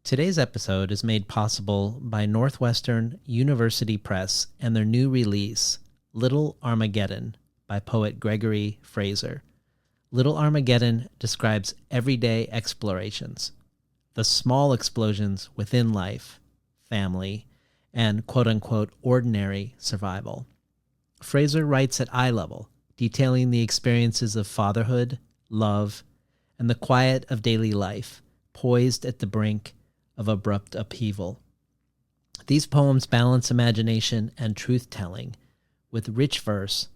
Today's episode is made possible by Northwestern University Press and their new release, Little Armageddon, by poet Gregory Fraser. Little Armageddon describes everyday explorations, the small explosions within life, family, and quote-unquote ordinary survival. Fraser writes at eye level, detailing the experiences of fatherhood, love, and the quiet of daily life, poised at the brink of abrupt upheaval. These poems balance imagination and truth-telling with rich verse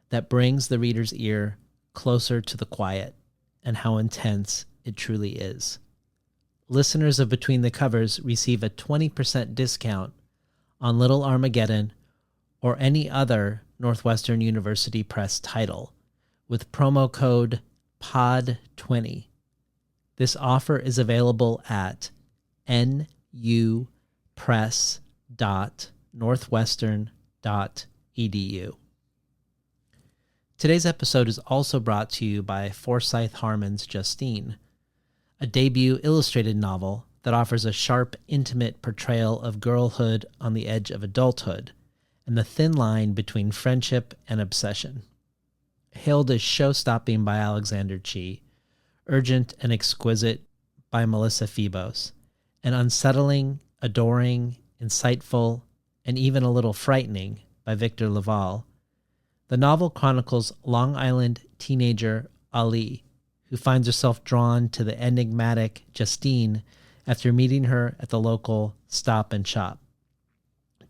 that brings the reader's ear closer to the quiet and how intense it truly is. Listeners of Between the Covers receive a 20% discount on Little Armageddon or any other Northwestern University Press title with promo code POD20. This offer is available at nupress.northwestern.edu. Today's episode is also brought to you by Forsyth Harmon's Justine, a debut illustrated novel that offers a sharp, intimate portrayal of girlhood on the edge of adulthood and the thin line between friendship and obsession. Hailed as show-stopping by Alexander Chee, urgent and exquisite by Melissa Febos, and unsettling, adoring, insightful, and even a little frightening by Victor Laval, the novel chronicles Long Island teenager Ali, who finds herself drawn to the enigmatic Justine after meeting her at the local Stop and Shop.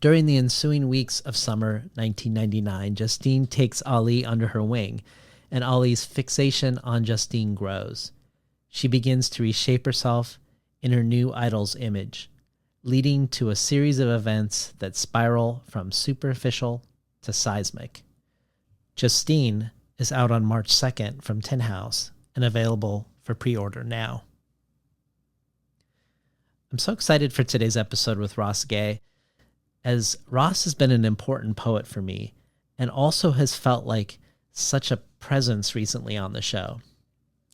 During the ensuing weeks of summer 1999, Justine takes Ali under her wing, and Ali's fixation on Justine grows. She begins to reshape herself in her new idol's image, leading to a series of events that spiral from superficial to seismic. Justine is out on March 2nd from Tin House and available for pre-order now. I'm so excited for today's episode with Ross Gay, as Ross has been an important poet for me and also has felt like such a presence recently on the show.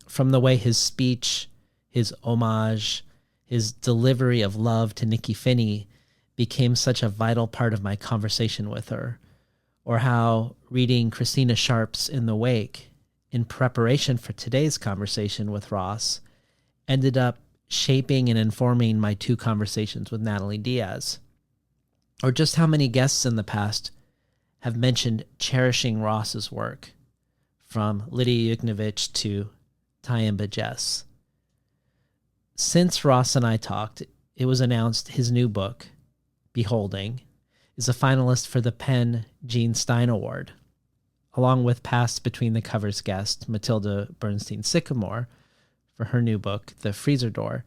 From the way his speech, his homage, his delivery of love to Nikki Finney became such a vital part of my conversation with her, or how reading Christina Sharp's In the Wake in preparation for today's conversation with Ross ended up shaping and informing my two conversations with Natalie Diaz, or just how many guests in the past have mentioned cherishing Ross's work, from Lydia Yuknovich to Tyamba Jess. Since Ross and I talked, it was announced his new book, Beholding, is a finalist for the Penn Gene Stein Award, along with past Between the Covers guest Matilda Bernstein-Sycamore for her new book, The Freezer Door.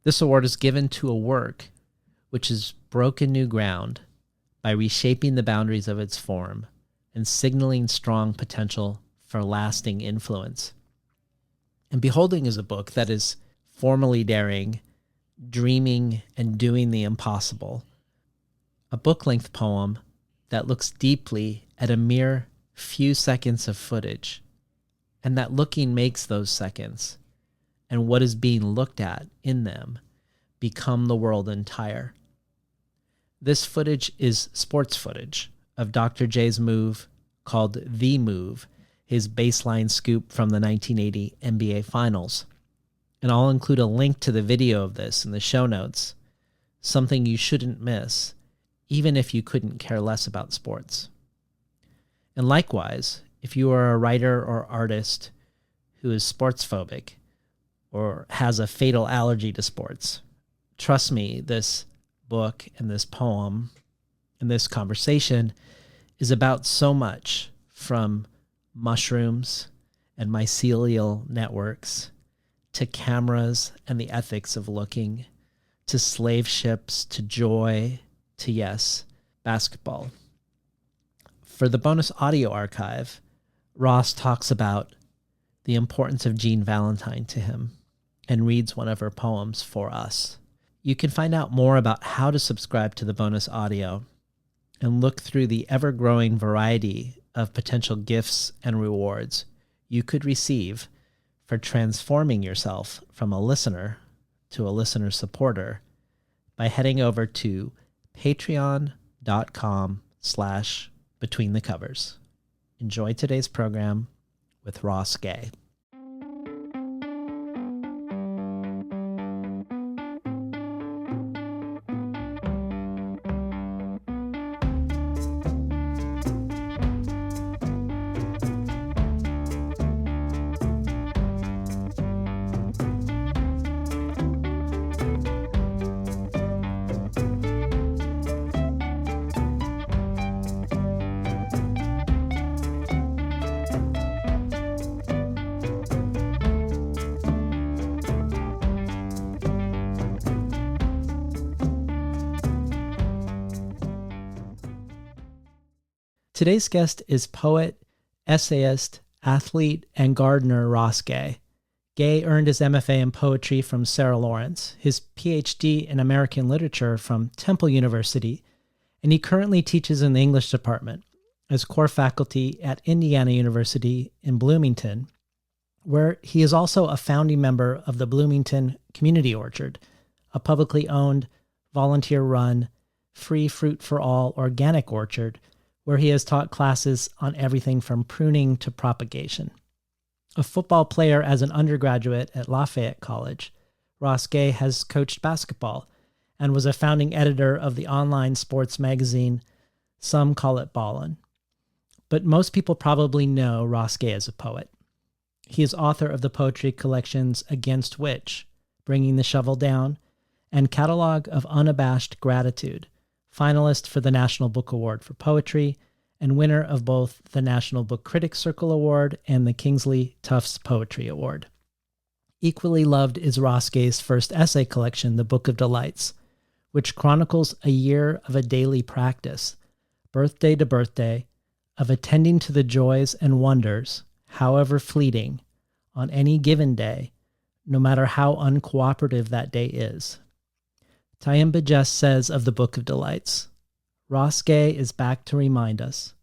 This award is given to a work which has broken new ground by reshaping the boundaries of its form and signaling strong potential for lasting influence. And Beholding is a book that is formally daring, dreaming, and doing the impossible. A book-length poem that looks deeply at a mere few seconds of footage, and that looking makes those seconds, and what is being looked at in them, become the world entire. This footage is sports footage of Dr. J's move called The Move, his baseline scoop from the 1980 NBA Finals. And I'll include a link to the video of this in the show notes, something you shouldn't miss, even if you couldn't care less about sports. And likewise, if you are a writer or artist who is sports phobic or has a fatal allergy to sports, trust me, this book and this poem and this conversation is about so much, from mushrooms and mycelial networks to cameras and the ethics of looking, to slave ships, to joy, to, yes, basketball. For the bonus audio archive, Ross talks about the importance of Jean Valentine to him and reads one of her poems for us. You can find out more about how to subscribe to the bonus audio and look through the ever-growing variety of potential gifts and rewards you could receive for transforming yourself from a listener to a listener supporter by heading over to patreon.com/betweenthecovers. Enjoy today's program with Ross Gay. Today's guest is poet, essayist, athlete, and gardener Ross Gay. Gay earned his MFA in poetry from Sarah Lawrence, his PhD in American literature from Temple University, and he currently teaches in the English department as core faculty at Indiana University in Bloomington, where he is also a founding member of the Bloomington Community Orchard, a publicly owned, volunteer-run, free fruit-for-all organic orchard where he has taught classes on everything from pruning to propagation. A football player as an undergraduate at Lafayette College, Ross Gay has coached basketball and was a founding editor of the online sports magazine Some Call It Ballin'. But most people probably know Ross Gay as a poet. He is author of the poetry collections Against Which, Bringing the Shovel Down, and Catalog of Unabashed Gratitude, finalist for the National Book Award for Poetry, and winner of both the National Book Critics Circle Award and the Kingsley Tufts Poetry Award. Equally loved is Ross Gay's first essay collection, The Book of Delights, which chronicles a year of a daily practice, birthday to birthday, of attending to the joys and wonders, however fleeting, on any given day, no matter how uncooperative that day is. Taim Bajest says of the Book of Delights, Ross Gay is back to remind us,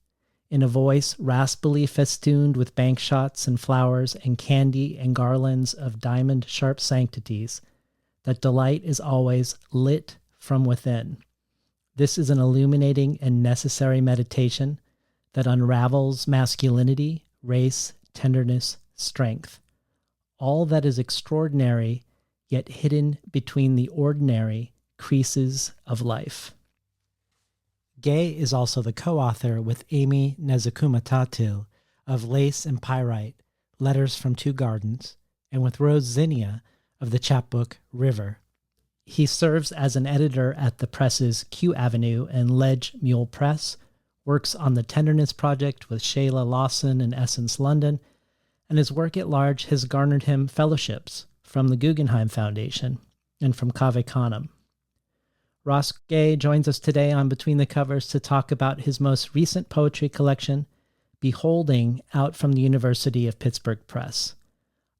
in a voice raspily festooned with bank shots and flowers and candy and garlands of diamond-sharp sanctities, that delight is always lit from within. This is an illuminating and necessary meditation that unravels masculinity, race, tenderness, strength, all that is extraordinary yet hidden between the ordinary creases of life. Gay is also the co-author with Amy Nezhukumatatil of Lace and Pyrite, Letters from Two Gardens, and with Rose Zinnia of the chapbook River. He serves as an editor at the presses Q Avenue and Ledge Mule Press, works on the Tenderness Project with Shayla Lawson in Essence, London, and his work at large has garnered him fellowships from the Guggenheim Foundation and from Cave Canem. Ross Gay joins us today on Between the Covers to talk about his most recent poetry collection, Beholding, out from the University of Pittsburgh Press,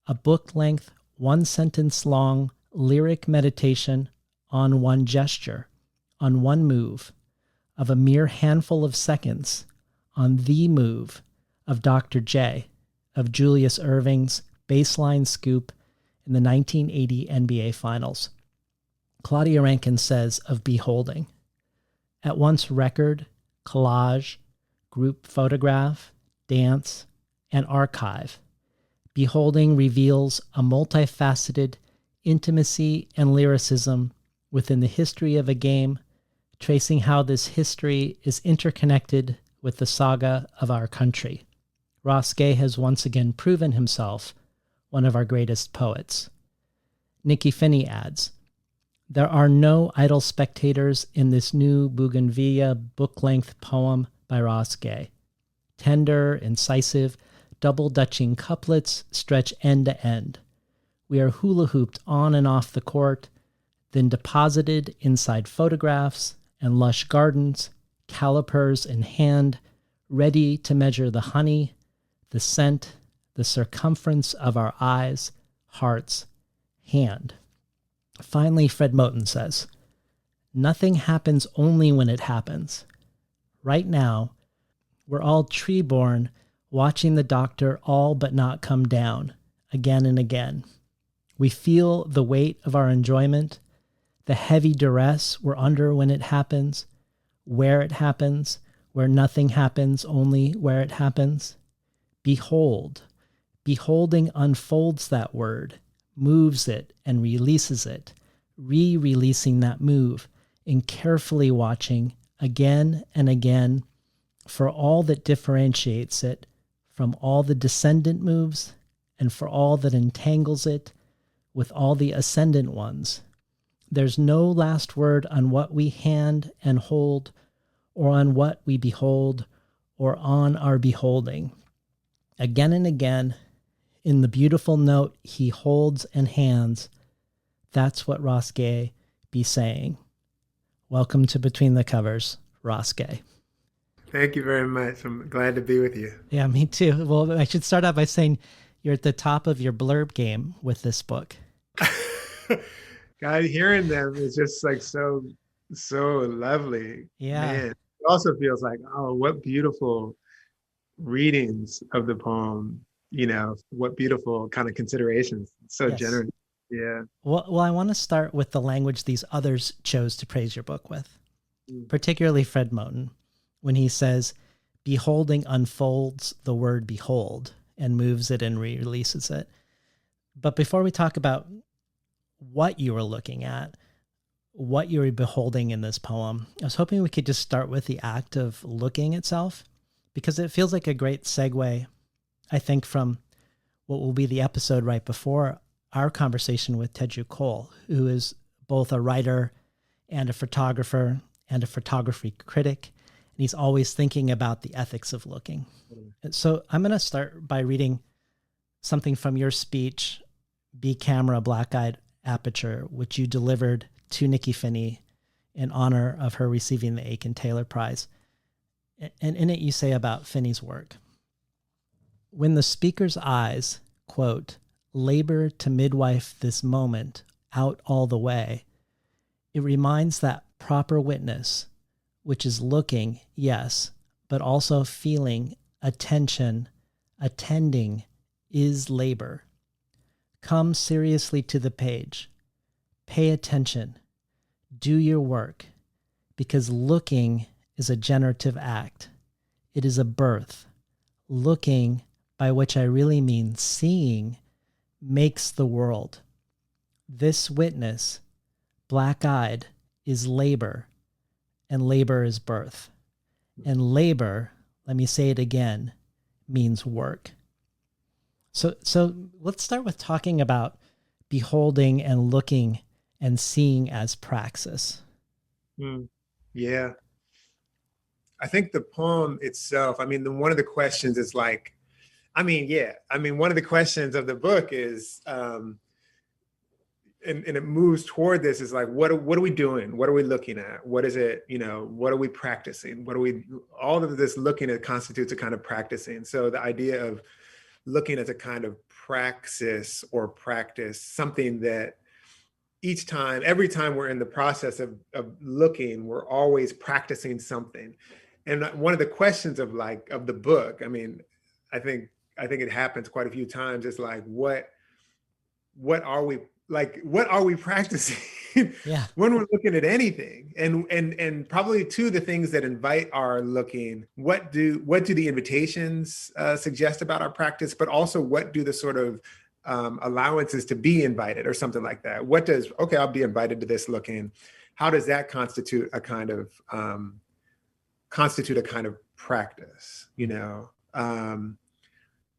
a book-length, one-sentence-long lyric meditation on one gesture, on one move, of a mere handful of seconds, on the move of Dr. J, of Julius Erving's baseline scoop in the 1980 NBA Finals. Claudia Rankine says of Beholding, at once record, collage, group photograph, dance, and archive, Beholding reveals a multifaceted intimacy and lyricism within the history of a game, tracing how this history is interconnected with the saga of our country. Ross Gay has once again proven himself one of our greatest poets. Nikki Finney adds, there are no idle spectators in this new Bougainvillea book-length poem by Ross Gay. Tender, incisive, double-dutching couplets stretch end to end. We are hula-hooped on and off the court, then deposited inside photographs and lush gardens, calipers in hand, ready to measure the honey, the scent, the circumference of our eyes, hearts, hand. Finally, Fred Moten says, nothing happens only when it happens. Right now, we're all tree-born, watching the doctor all but not come down, again and again. We feel the weight of our enjoyment, the heavy duress we're under when it happens, where nothing happens, only where it happens. Behold, beholding unfolds that word, moves it and releases it, re-releasing that move, and carefully watching again and again for all that differentiates it from all the descendant moves and for all that entangles it with all the ascendant ones. There's no last word on what we hand and hold, or on what we behold, or on our beholding. Again and again, in the beautiful note he holds and hands, that's what Ross Gay be saying. Welcome to Between the Covers, Ross Gay. Thank you very much. I'm glad to be with you. Yeah, me too. Well, I should start out by saying you're at the top of your blurb game with this book. God, hearing them is just like so lovely. Yeah. Man, it also feels like, oh, what beautiful readings of the poem, what beautiful kind of considerations. So Yes. generous. Yeah. Well, I want to start with the language these others chose to praise your book with, particularly Fred Moten, when he says, beholding unfolds the word behold and moves it and releases it. But before we talk about what you were looking at, what you were beholding in this poem, I was hoping we could just start with the act of looking itself, because it feels like a great segue, I think, from what will be the episode right before our conversation with Teju Cole, who is both a writer and a photographer and a photography critic. And he's always thinking about the ethics of looking. So I'm going to start by reading something from your speech, Be Camera, Black-Eyed Aperture, which you delivered to Nikki Finney in honor of her receiving the Aiken Taylor Prize. And in it you say about Finney's work, when the speaker's eyes, quote, labor to midwife this moment out all the way, it reminds that proper witness, which is looking, yes, but also feeling, attention, attending, is labor. Come seriously to the page. Pay attention. Do your work, because looking is a generative act. It is a birth. Looking, by which I really mean seeing, makes the world. This witness, black-eyed, is labor, and labor is birth. And labor, let me say it again, means work. So let's start with talking about beholding and looking and seeing as praxis. Yeah. I think the poem itself, one of the questions is like, one of the questions of the book is, and it moves toward this, is like, what are we doing? What are we looking at? What is it, what are we practicing? All of this looking at constitutes a kind of practicing. So the idea of looking as a kind of praxis or practice, something that every time we're in the process of looking, we're always practicing something. And one of the questions of the book, I think it happens quite a few times. It's like, what are we practicing Yeah. when we're looking at anything? And probably too, the things that invite our looking, what do the invitations suggest about our practice, but also what do the sort of allowances to be invited or something like that? I'll be invited to this looking. How does that constitute a kind of practice,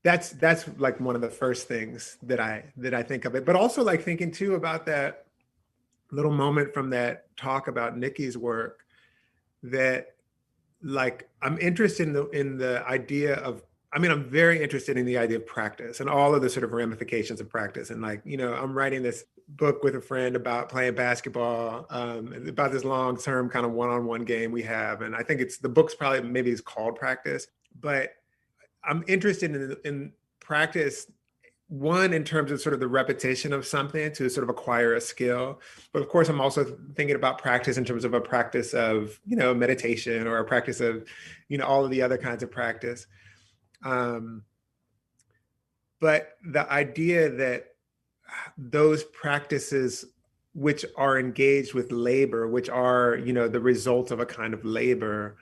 that's like one of the first things that I think of it, but also like thinking too about that little moment from that talk about Nikki's work, that like I'm interested in the idea of, I'm very interested in the idea of practice and all of the sort of ramifications of practice. And I'm writing this book with a friend about playing basketball, about this long-term kind of one-on-one game we have. And I think the book's maybe it's called Practice, but I'm interested in practice, one, in terms of sort of the repetition of something to sort of acquire a skill. But of course, I'm also thinking about practice in terms of a practice of, meditation, or a practice of, all of the other kinds of practice. But the idea that those practices which are engaged with labor, which are, the result of a kind of labor,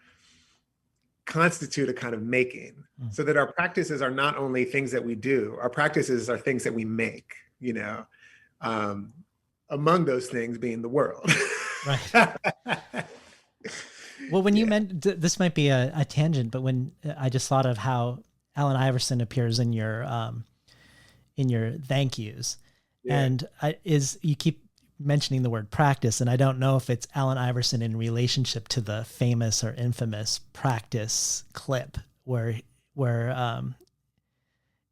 constitute a kind of making. So that our practices are not only things that we do, our practices are things that we make, among those things being the world. Right. Well, when you meant, this might be a tangent, but when I just thought of how Allen Iverson appears in your thank yous, and you keep mentioning the word practice, and I don't know if it's Allen Iverson in relationship to the famous or infamous practice clip where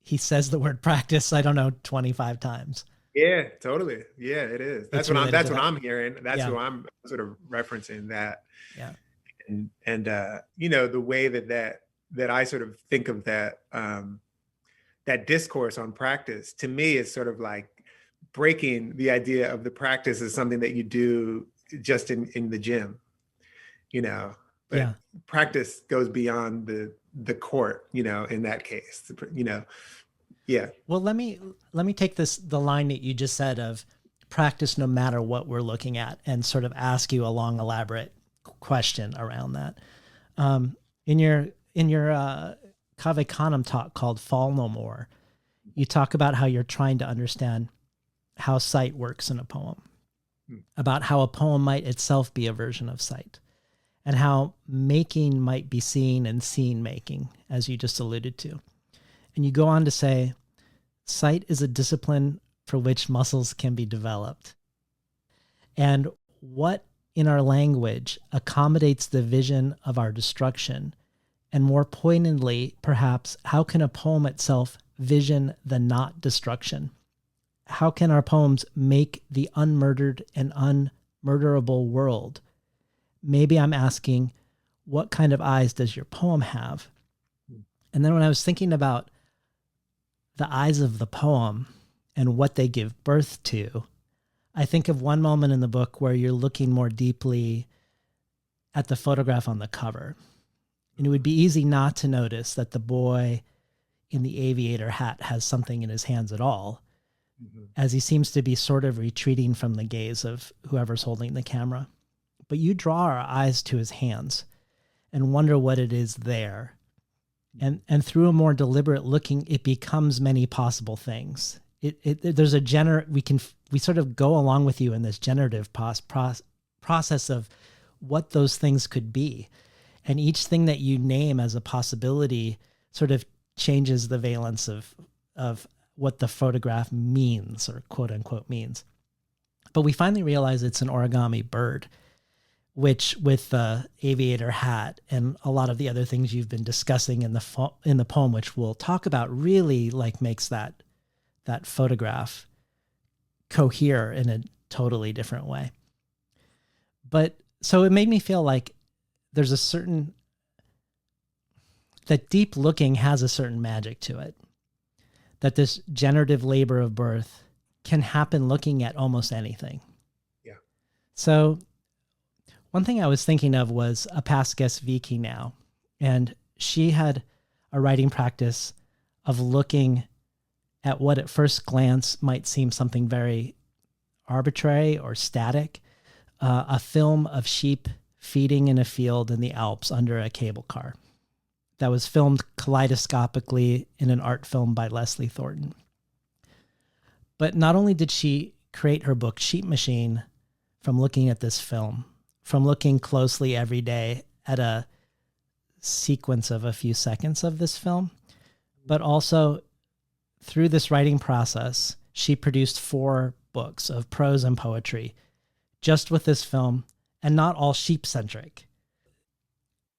he says the word practice, I don't know, 25 times. Yeah, totally. Yeah, it is. That's what I'm hearing. That's who I'm sort of referencing that. Yeah. And the way that I sort of think of that, that discourse on practice, to me is sort of like breaking the idea of the practice as something that you do just in the gym, but practice goes beyond the court, in that case, Yeah. Well, let me take the line that you just said of practice no matter what we're looking at, and sort of ask you a long, elaborate question around that. In your Cave Canem talk called Fall No More, you talk about how you're trying to understand how sight works in a poem, about how a poem might itself be a version of sight, and how making might be seen and seen making, as you just alluded to. And you go on to say, sight is a discipline for which muscles can be developed. And what in our language accommodates the vision of our destruction? And more poignantly, perhaps, how can a poem itself vision the not destruction? How can our poems make the unmurdered and unmurderable world? Maybe I'm asking, what kind of eyes does your poem have? And then when I was thinking about the eyes of the poem and what they give birth to, I think of one moment in the book where you're looking more deeply at the photograph on the cover. And it would be easy not to notice that the boy in the aviator hat has something in his hands at all, as he seems to be sort of retreating from the gaze of whoever's holding the camera. But you draw our eyes to his hands and wonder what it is there. And through a more deliberate looking, it becomes many possible things. There's we sort of go along with you in this generative process of what those things could be. And each thing that you name as a possibility sort of changes the valence of what the photograph means, or quote unquote means. But we finally realize it's an origami bird, which with the aviator hat and a lot of the other things you've been discussing in the poem, which we'll talk about, really like makes that photograph cohere in a totally different way. But so it made me feel like there's that deep looking has a certain magic to it, that this generative labor of birth can happen looking at almost anything. Yeah. So one thing I was thinking of was a past guest, Vicky now, and she had a writing practice of looking at what at first glance might seem something very arbitrary or static, a film of sheep feeding in a field in the Alps under a cable car that was filmed kaleidoscopically in an art film by Leslie Thornton. But not only did she create her book Sheep Machine from looking at this film, from looking closely every day at a sequence of a few seconds of this film, but also through this writing process, she produced 4 books of prose and poetry just with this film, and not all sheep-centric.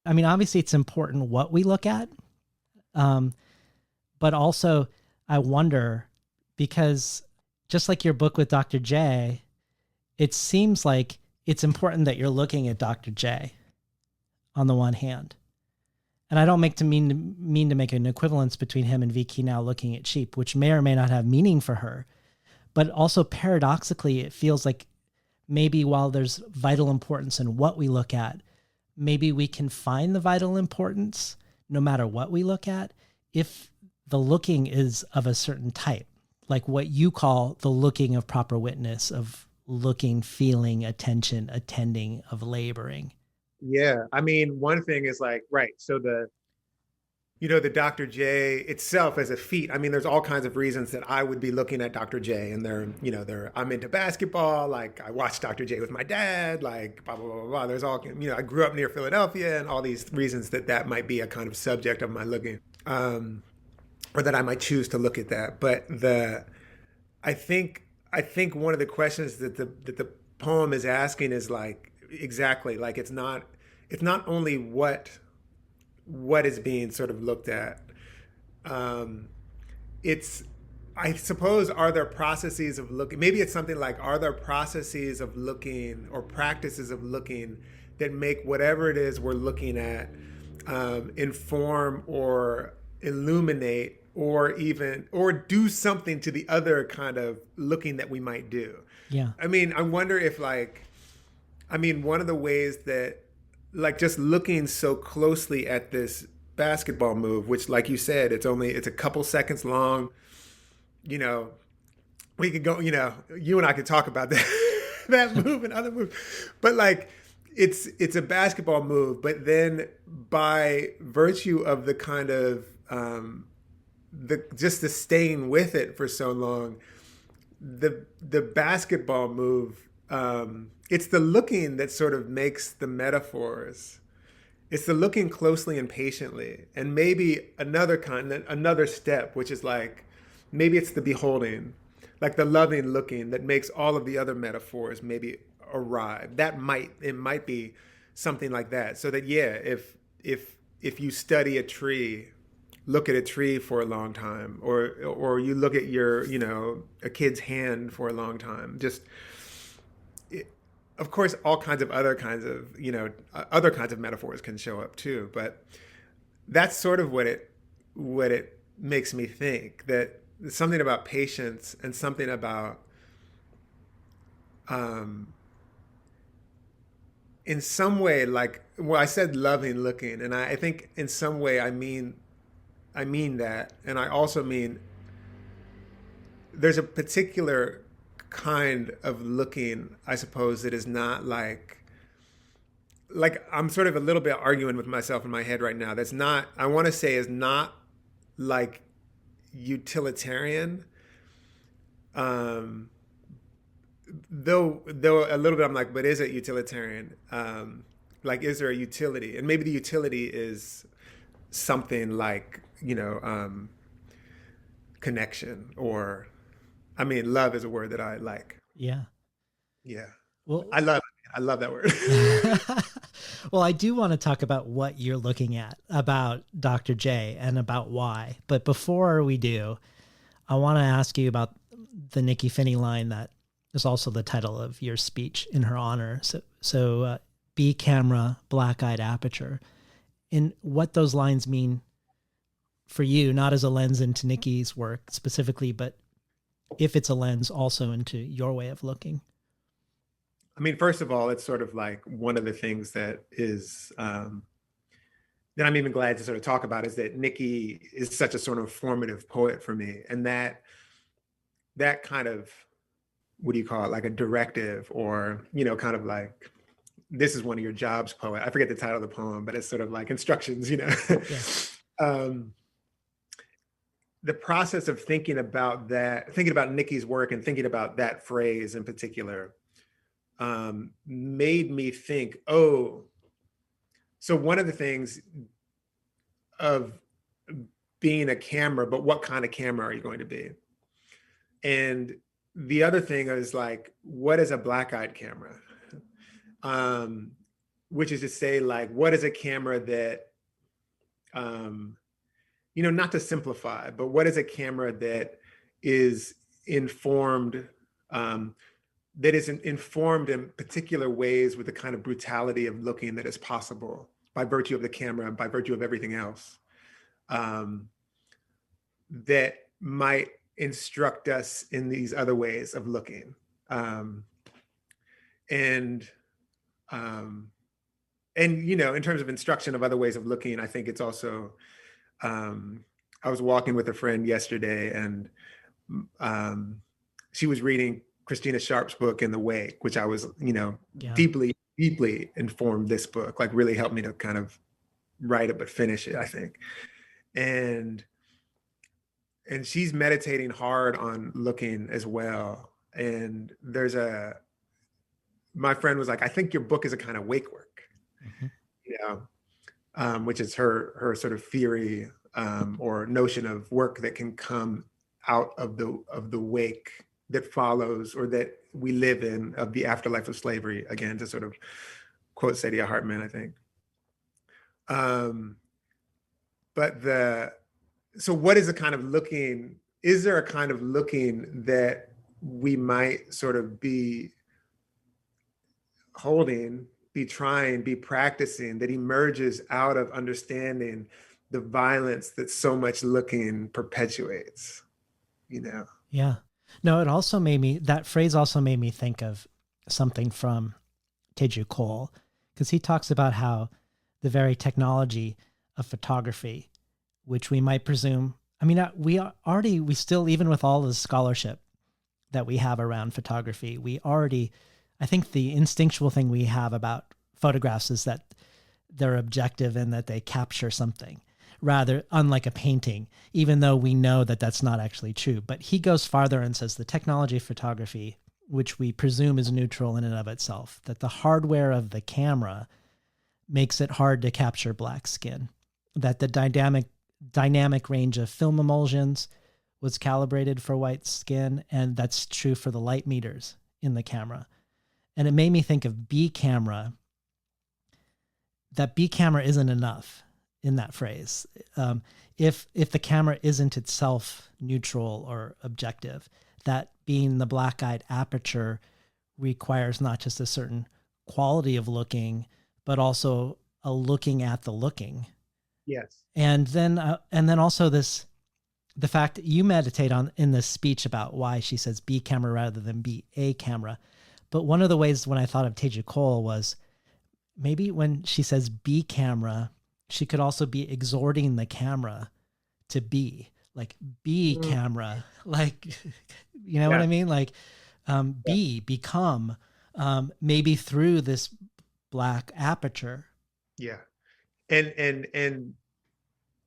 I mean, obviously it's important what we look at, but also I wonder, because just like your book with Dr. J, it seems like it's important that you're looking at Dr. J on the one hand. And I don't mean to make an equivalence between him and Vicky now looking at sheep, which may or may not have meaning for her. But also paradoxically, it feels like maybe while there's vital importance in what we look at, maybe we can find the vital importance no matter what we look at if the looking is of a certain type. like what you call the looking of proper witness, of looking, feeling, attention, attending, of laboring. Yeah. I mean, one thing is like, right. So the Dr. J itself as a feat. I mean, there's all kinds of reasons that I would be looking at Dr. J, and I'm into basketball. Like I watched Dr. J with my dad, like blah, blah, blah, blah. There's all, I grew up near Philadelphia, and all these reasons that might be a kind of subject of my looking, or that I might choose to look at that. But I think, one of the questions that the poem is asking is like, exactly, like it's not only what is being sort of looked at. It's, I suppose, are there processes of looking? Maybe it's something like, are there processes of looking or practices of looking that make whatever it is we're looking at inform or illuminate or do something to the other kind of looking that we might do. Yeah. I mean, I wonder if one of the ways that, like, just looking so closely at this basketball move, which, like you said, it's a couple seconds long. We could go, you and I could talk about that, that move and other moves, but like, it's a basketball move, but then by virtue of the kind of, just the staying with it for so long, the basketball move, it's the looking that sort of makes the metaphors. It's the looking closely and patiently, and maybe another step, which is like, maybe it's the beholding, like the loving looking, that makes all of the other metaphors maybe arrive. It might be something like that. So that, yeah, if you study a tree, look at a tree for a long time, or you look at a kid's hand for a long time, of course, all kinds of other kinds of metaphors can show up too. But that's sort of what it makes me think, that there's something about patience and something about, in some way, like, well, I said loving looking, and I think in some way I mean that, and I also mean there's a particular kind of looking, I suppose, that is not like I'm sort of a little bit arguing with myself in my head right now. That's not, I want to say, is not like utilitarian. Though a little bit I'm like, but is it utilitarian? Like, is there a utility? And maybe the utility is something like, connection, or, I mean, love is a word that I like. Yeah. Yeah. Well, I love that word. well, I do want to talk about what you're looking at about Dr. J and about why. But before we do, I want to ask you about the Nikky Finney line that is also the title of your speech in her honor. So B camera, black-eyed aperture, and what those lines mean for you, not as a lens into Nikky's work specifically, but if it's a lens also into your way of looking. I mean, first of all, it's sort of like one of the things that is, that I'm even glad to sort of talk about, is that Nikky is such a sort of formative poet for me. And that kind of, what do you call it? Like a directive, or, kind of like, this is one of your jobs, poet. I forget the title of the poem, but it's sort of like instructions, Yeah. The process of thinking about Nikky's work and thinking about that phrase in particular, made me think, oh, so one of the things of being a camera, but what kind of camera are you going to be? And the other thing is like, what is a black-eyed camera? Which is to say, like, what is a camera that, not to simplify, but what is a camera that is informed, in particular ways with the kind of brutality of looking that is possible by virtue of the camera and by virtue of everything else, that might instruct us in these other ways of looking. In terms of instruction of other ways of looking, I think it's also, I was walking with a friend yesterday, and she was reading Christina Sharp's book In the Wake, which I was, Yeah. deeply informed this book, like really helped me to kind of write it, but finish it, I think. And she's meditating hard on looking as well. And my friend was like, I think your book is a kind of wake work, which is her sort of theory or notion of work that can come out of the wake that follows or that we live in of the afterlife of slavery, again, to sort of quote Saidiya Hartman, I think. So what is a kind of looking, is there a kind of looking that we might sort of be holding, be trying, be practicing, that emerges out of understanding the violence that so much looking perpetuates, Yeah. No, that phrase also made me think of something from Teju Cole, because he talks about how the very technology of photography, which we might presume, we still, even with all the scholarship that we have around photography, I think the instinctual thing we have about photographs is that they're objective and that they capture something, rather unlike a painting, even though we know that that's not actually true. But he goes farther and says the technology of photography, which we presume is neutral in and of itself, that the hardware of the camera makes it hard to capture black skin, that the dynamic range of film emulsions was calibrated for white skin, and that's true for the light meters in the camera. And it made me think of B camera, that B camera isn't enough in that phrase. If the camera isn't itself neutral or objective, that being the black-eyed aperture requires not just a certain quality of looking, but also a looking at the looking. Yes. And then also the fact that you meditate on in this speech about why she says B camera rather than B a camera. But one of the ways when I thought of Teju Cole was maybe when she says B camera, she could also be exhorting the camera to be like B camera, like, what I mean? Like, become, maybe through this black aperture. Yeah. And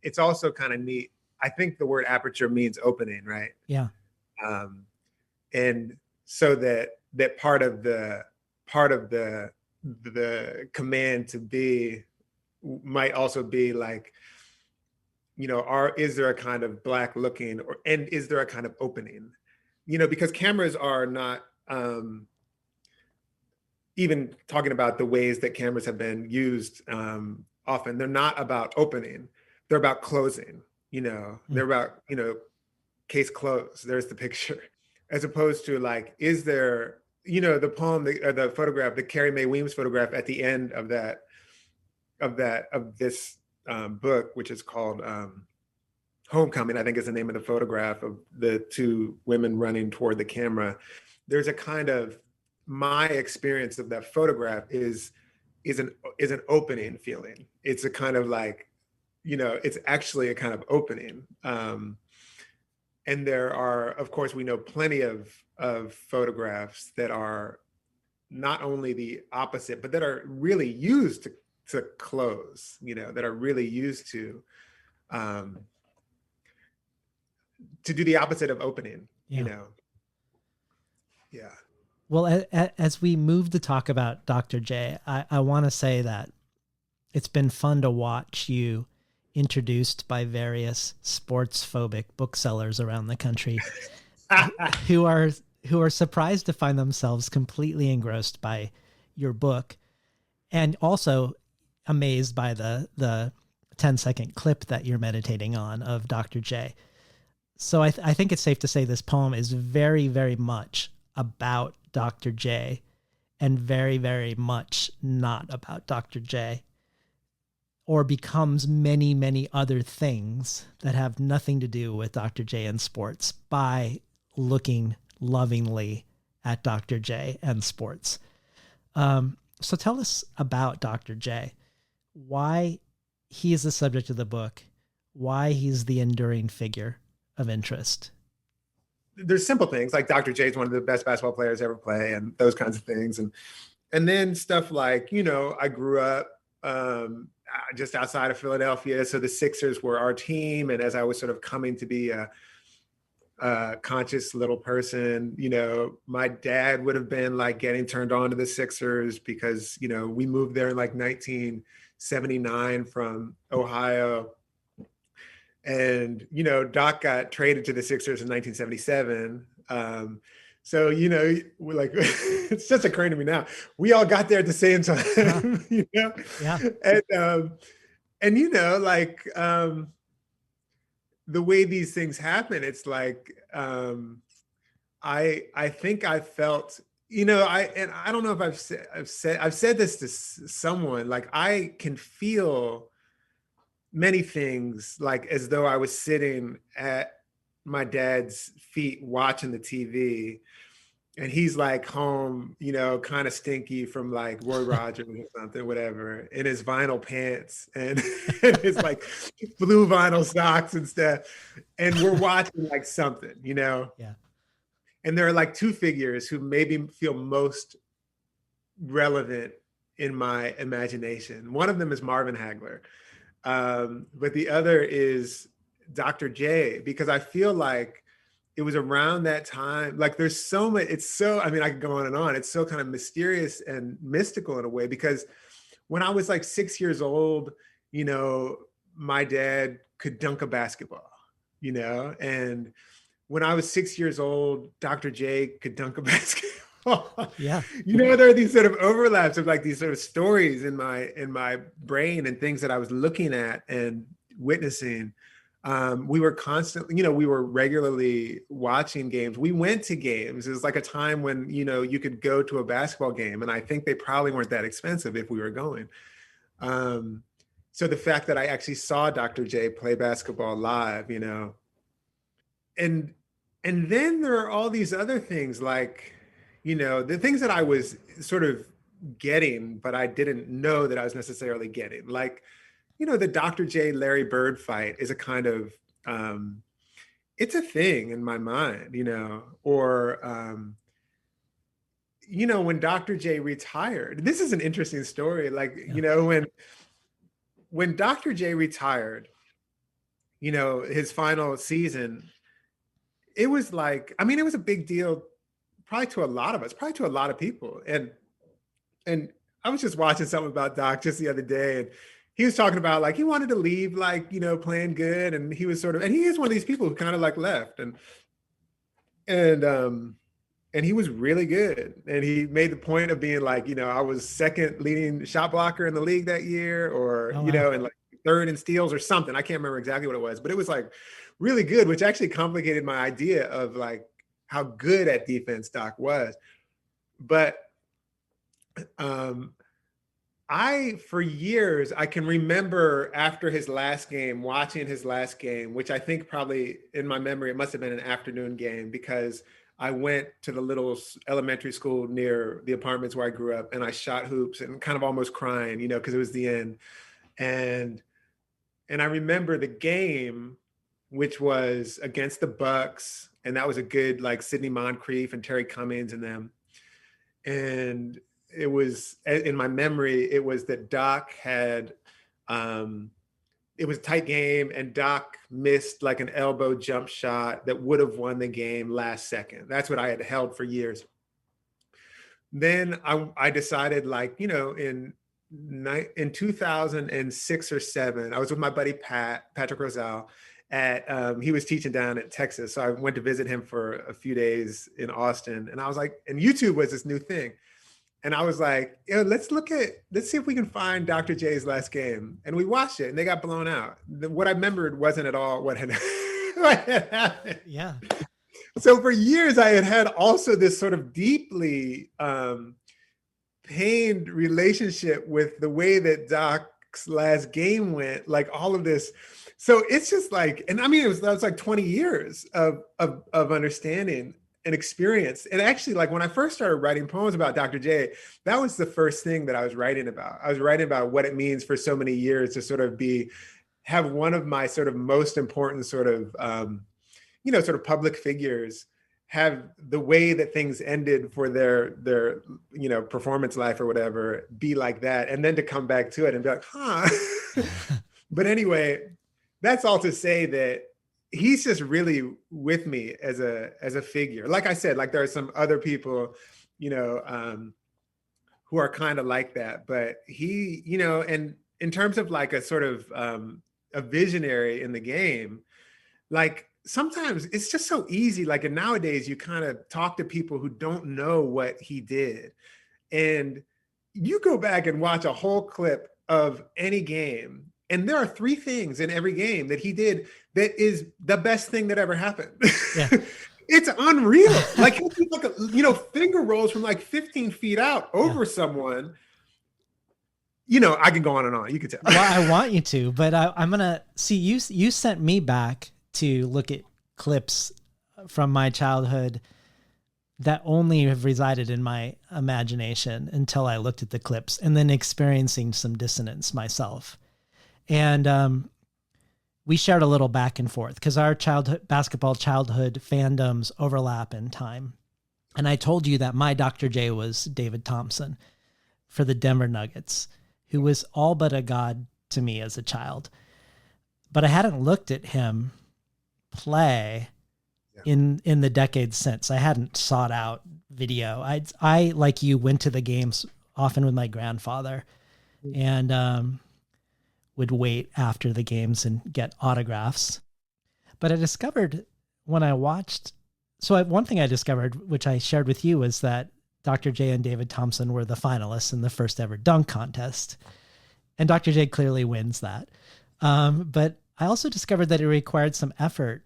it's also kind of neat. I think the word aperture means opening, right? Yeah. And so that part of the command to be might also be like, is there a kind of black looking, and is there a kind of opening? Because cameras are not, even talking about the ways that cameras have been used, often they're not about opening, they're about closing. They're about, case closed, there's the picture, as opposed to like, is there, the poem, the photograph, the Carrie Mae Weems photograph at the end of this book, which is called Homecoming, I think is the name of the photograph of the two women running toward the camera. There's a kind of, my experience of that photograph is an opening feeling. It's a kind of like, it's actually a kind of opening. And there are, of course, we know plenty of photographs that are not only the opposite, but that are really used to close, that are really used to do the opposite of opening, Yeah. Well, as we move to talk about Dr. J, I want to say that it's been fun to watch you introduced by various sports phobic booksellers around the country who are surprised to find themselves completely engrossed by your book, and also amazed by the 10-second clip that you're meditating on of Dr. J. So I think it's safe to say this poem is very, very much about Dr. J and very, very much not about Dr. J, or becomes many, many other things that have nothing to do with Dr. J and sports by looking lovingly at Dr. J and sports. So tell us about Dr. J, why he is the subject of the book, why he's the enduring figure of interest. there's simple things like Dr. J is one of the best basketball players ever play, and those kinds of things. And then stuff like, I grew up just outside of Philadelphia. So the Sixers were our team. And as I was sort of coming to be a conscious little person, my dad would have been like getting turned on to the Sixers because, we moved there in like 1979 from Ohio. And, Doc got traded to the Sixers in 1977. So, we're like, it's just occurring to me now, we all got there at the same time, Yeah. And like, the way these things happen, it's like, I think I felt, I don't know if I've said this to someone, like I can feel many things like as though I was sitting at my dad's feet watching the TV, and he's like home, kind of stinky from like Roy Rogers or something, whatever, in his vinyl pants and, and his like blue vinyl socks and stuff. And we're watching like something, Yeah. And there are like two figures who maybe feel most relevant in my imagination. One of them is Marvin Hagler. But the other is Dr. J, because I feel like it was around that time, like there's so much, I could go on and on. It's so kind of mysterious and mystical in a way, because when I was like 6 years old, my dad could dunk a basketball, and when I was 6 years old, Dr. J could dunk a basketball. Yeah. There are these sort of overlaps of like these sort of stories in my brain and things that I was looking at and witnessing. We were constantly, we were regularly watching games. We went to games. It was like a time when, you could go to a basketball game, and I think they probably weren't that expensive if we were going. So the fact that I actually saw Dr. J play basketball live, and then there are all these other things like, the things that I was sort of getting, but I didn't know that I was necessarily getting, like, the Dr. J Larry Bird fight is a kind of, it's a thing in my mind, or, when Dr. J retired, this is an interesting story. Like, when Dr. J retired, his final season, it was like, it was a big deal, probably to a lot of us, probably to a lot of people. And I was just watching something about Doc just the other day, and he was talking about like he wanted to leave, like, playing good, and he was and he is one of these people who kind of like left, and he was really good, and he made the point of being like, I was second leading shot blocker in the league that year, or wow. and like third in steals or something. I can't remember exactly what it was, but it was like really good, which actually complicated my idea of like how good at defense Doc was. But for years, I can remember after his last game, watching his last game, which I think probably in my memory, it must have been an afternoon game, because I went to the little elementary school near the apartments where I grew up, and I shot hoops and kind of almost crying, because it was the end. And I remember the game, which was against the Bucks, and that was a good, like, Sidney Moncrief and Terry Cummings and them. And it was, in my memory, it was that Doc had, it was a tight game, and Doc missed like an elbow jump shot that would have won the game last second. That's what I had held for years. Then I decided, like, in 2006 or 7, I was with my buddy Patrick Rosal he was teaching down at Texas. So I went to visit him for a few days in Austin, and I was like, and YouTube was this new thing. And I was like, let's see if we can find Dr. J's last game. And we watched it, and they got blown out. What I remembered wasn't at all what had happened. Yeah. So for years, I had also this sort of deeply pained relationship with the way that Doc's last game went, like all of this. So it's just like, and that was like 20 years of understanding and experience. And actually, like, when I first started writing poems about Dr. J, that was the first thing that I was writing about. I was writing about what it means for so many years to sort of have one of my sort of most important sort of, sort of public figures have the way that things ended for their performance life or whatever be like that, and then to come back to it and be like, huh. But anyway, that's all to say that he's just really with me as a figure. Like I said, like there are some other people, who are kind of like that, but he, and in terms of like a sort of a visionary in the game, like sometimes it's just so easy. Like, and nowadays you kind of talk to people who don't know what he did, and you go back and watch a whole clip of any game, and there are 3 things in every game that he did that is the best thing that ever happened. Yeah. It's unreal. Like, he'll do like finger rolls from like 15 feet out over someone. I can go on and on. You could tell. Well, I want you to, but I'm gonna see you. You sent me back to look at clips from my childhood that only have resided in my imagination until I looked at the clips, and then experiencing some dissonance myself. And we shared a little back and forth because our basketball childhood fandoms overlap in time. And I told you that my Dr. J was David Thompson for the Denver Nuggets, who was all but a god to me as a child. But I hadn't looked at him play in the decades since. I hadn't sought out video. I like you, went to the games often with my grandfather, and would wait after the games and get autographs. But I discovered when I watched, one thing I discovered, which I shared with you, was that Dr. J and David Thompson were the finalists in the first ever dunk contest. And Dr. J clearly wins that. But I also discovered that it required some effort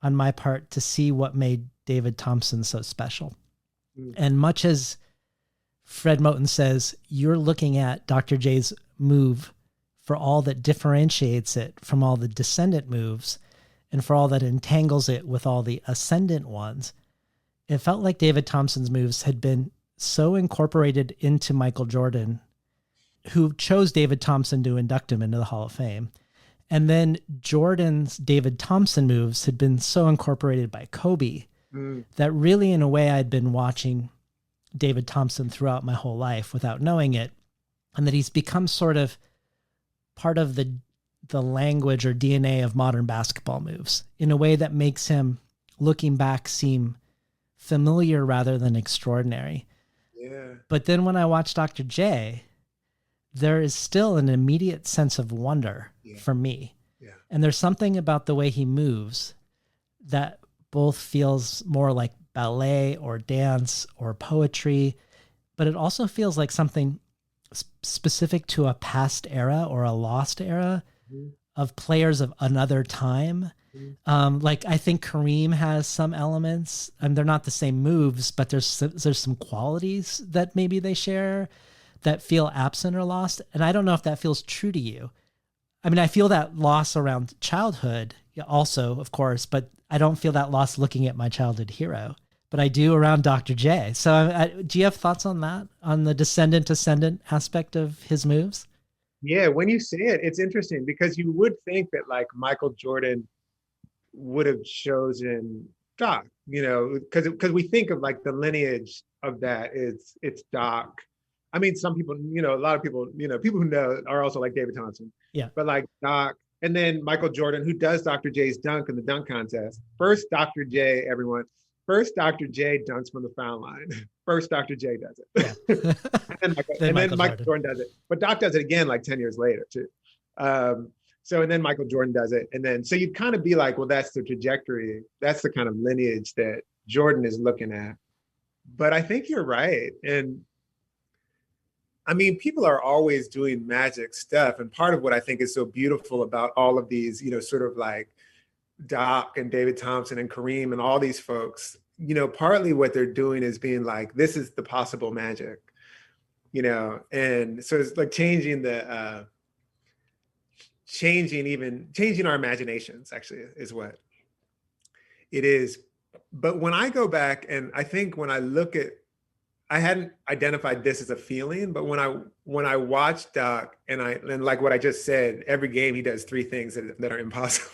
on my part to see what made David Thompson so special. And much as Fred Moten says, you're looking at Dr. J's move for all that differentiates it from all the descendant moves, and for all that entangles it with all the ascendant ones. It felt like David Thompson's moves had been so incorporated into Michael Jordan, who chose David Thompson to induct him into the Hall of Fame. And then Jordan's David Thompson moves had been so incorporated by Kobe that really, in a way, I'd been watching David Thompson throughout my whole life without knowing it. And that he's become sort of part of the language or DNA of modern basketball moves in a way that makes him, looking back, seem familiar rather than extraordinary. Yeah. But then when I watch Dr. J, there is still an immediate sense of wonder for me. Yeah. And there's something about the way he moves that both feels more like ballet or dance or poetry, but it also feels like something specific to a past era or a lost era of players of another time. Like I think Kareem has some elements, and they're not the same moves, but there's some qualities that maybe they share that feel absent or lost. And I don't know if that feels true to you. I mean, I feel that loss around childhood also, of course, but I don't feel that loss looking at my childhood hero. But I do around Dr. J. So do you have thoughts on that, on the descendant-ascendant aspect of his moves? Yeah, when you say it, it's interesting because you would think that like Michael Jordan would have chosen Doc, because we think of like the lineage of that. It's Doc. I mean, some people, a lot of people, people who know are also like David Thompson. Yeah. But like Doc, and then Michael Jordan, who does Dr. J's dunk in the dunk contest. First Dr. J, everyone. First Dr. J dunks from the foul line. First Dr. J does it. Yeah. and then Michael Jordan does it. But Doc does it again like 10 years later too. And then Michael Jordan does it. And then, so you'd kind of be like, well, that's the trajectory. That's the kind of lineage that Jordan is looking at. But I think you're right. And I mean, people are always doing magic stuff. And part of what I think is so beautiful about all of these, sort of like Doc and David Thompson and Kareem and all these folks, partly what they're doing is being like, this is the possible magic, and so it's like changing our imaginations actually is what it is. But when I go back and I think when I look at, I hadn't identified this as a feeling, but when I watch Doc and like what I just said, every game he does 3 things that are impossible.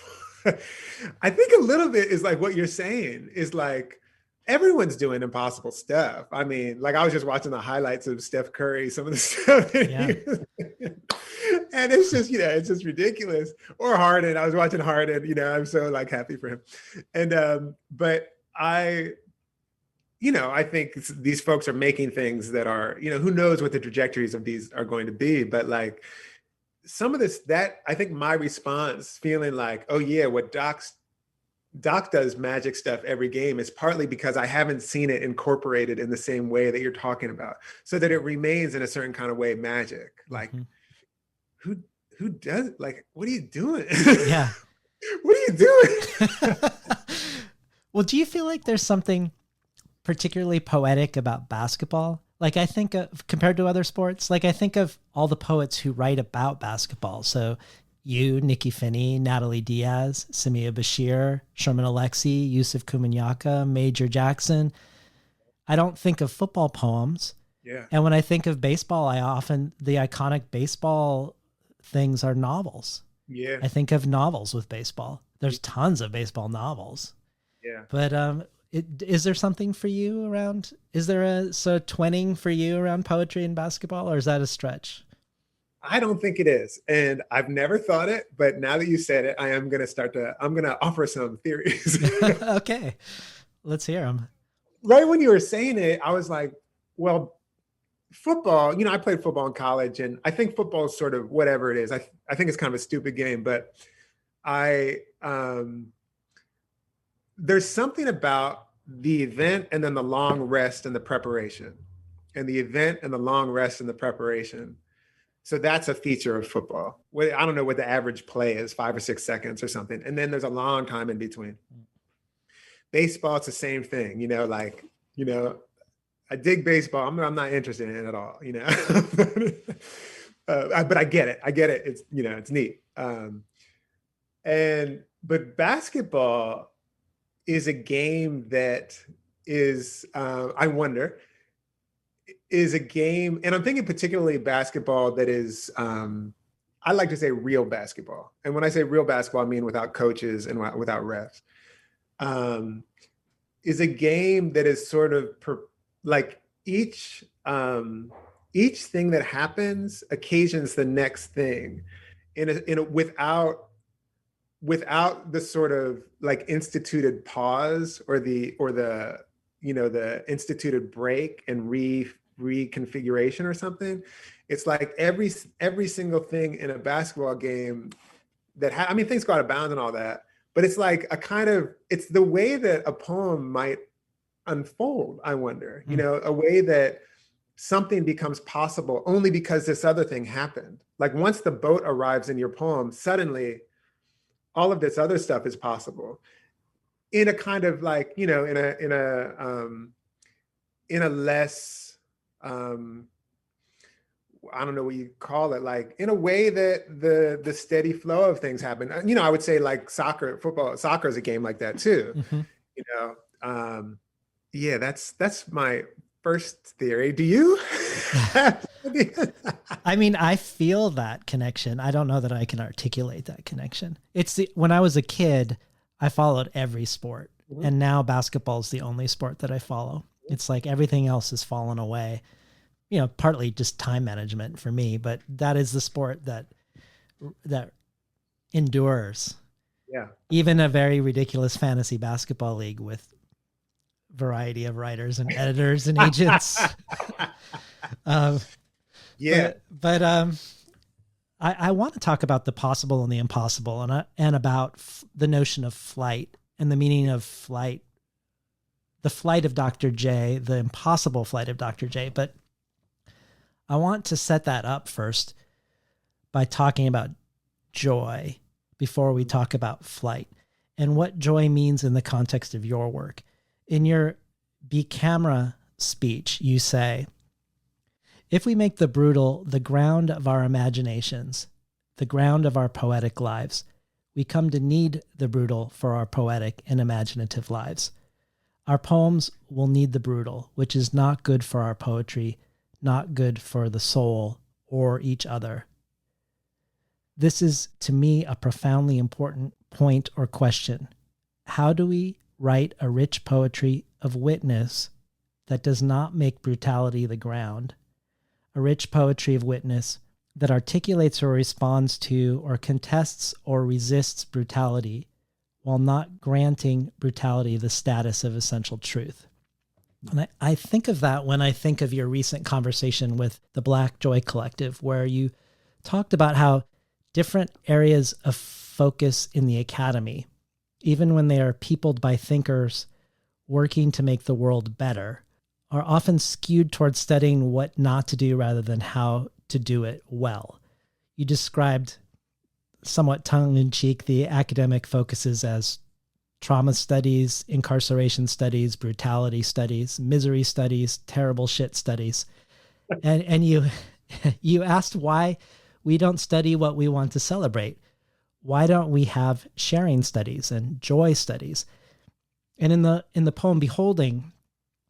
I think a little bit is like what you're saying is like, everyone's doing impossible stuff. I mean, like I was just watching the highlights of Steph Curry, some of the stuff that and it's just, it's just ridiculous. Or Harden. I was watching Harden, I'm so like happy for him. And but I think these folks are making things that are, who knows what the trajectories of these are going to be, but like some of this, that I think my response feeling like, oh yeah, what Doc does magic stuff every game is partly because I haven't seen it incorporated in the same way that you're talking about, so that it remains in a certain kind of way magic. Like who does, like, what are you doing? Yeah. What are you doing? Well, do you feel like there's something particularly poetic about basketball? Like I think of, compared to other sports, like I think of all the poets who write about basketball. So you, Nikki Finney, Natalie Diaz, Samia Bashir, Sherman Alexie, Yusuf Kumunyaka, Major Jackson. I don't think of football poems. Yeah. And when I think of baseball, the iconic baseball things are novels. Yeah. I think of novels with baseball. There's tons of baseball novels. Yeah. But is there something for you around, is there a sort of twinning for you around poetry and basketball, or is that a stretch? I don't think it is. And I've never thought it, but now that you said it, I'm going to offer some theories. Okay. Let's hear them. Right when you were saying it, I was like, well, football, I played football in college, and I think football is sort of whatever it is. I think it's kind of a stupid game, but there's something about the event and then the long rest and the preparation, and the event and the long rest and the preparation. So that's a feature of football. I don't know what the average play is, 5 or 6 seconds or something. And then there's a long time in between. Baseball, it's the same thing, I dig baseball. I'm not interested in it at all, but I get it. It's, it's neat. But basketball is a game that is, I wonder, is a game, and I'm thinking particularly basketball that is, I like to say real basketball. And when I say real basketball, I mean without coaches and without refs, is a game that is sort of like each thing that happens occasions the next thing without the sort of like instituted pause or the instituted break and reconfiguration or something. It's like every single thing in a basketball game that things go out of bounds and all that, but it's like it's the way that a poem might unfold, I wonder, a way that something becomes possible only because this other thing happened. Like once the boat arrives in your poem, suddenly all of this other stuff is possible in a kind of like, in a less, I don't know what you call it, like in a way that the steady flow of things happen. I would say like soccer is a game like that too. Mm-hmm. Yeah, that's my first theory. Do you? I feel that connection. I don't know that I can articulate that connection. When I was a kid, I followed every sport, mm-hmm. and now basketball is the only sport that I follow. It's like everything else has fallen away, partly just time management for me, but that is the sport that endures. Yeah. Even a very ridiculous fantasy basketball league with variety of writers and editors and agents. Yeah. But I want to talk about the possible and the impossible, and about the notion of flight and the meaning of flight, the flight of Dr. J, the impossible flight of Dr. J. But I want to set that up first by talking about joy before we talk about flight and what joy means in the context of your work. In your Be Camera speech, you say, if we make the brutal the ground of our imaginations, the ground of our poetic lives, we come to need the brutal for our poetic and imaginative lives. Our poems will need the brutal, which is not good for our poetry, not good for the soul or each other. This is, to me, a profoundly important point or question. How do we write a rich poetry of witness that does not make brutality the ground, a rich poetry of witness that articulates or responds to or contests or resists brutality while not granting brutality the status of essential truth. And I think of that when I think of your recent conversation with the Black Joy Collective, where you talked about how different areas of focus in the academy, even when they are peopled by thinkers working to make the world better, are often skewed towards studying what not to do rather than how to do it well. You described, somewhat tongue-in-cheek, the academic focuses as trauma studies, incarceration studies, brutality studies, misery studies, terrible shit studies. And you asked why we don't study what we want to celebrate. Why don't we have sharing studies and joy studies? And in the poem Beholding,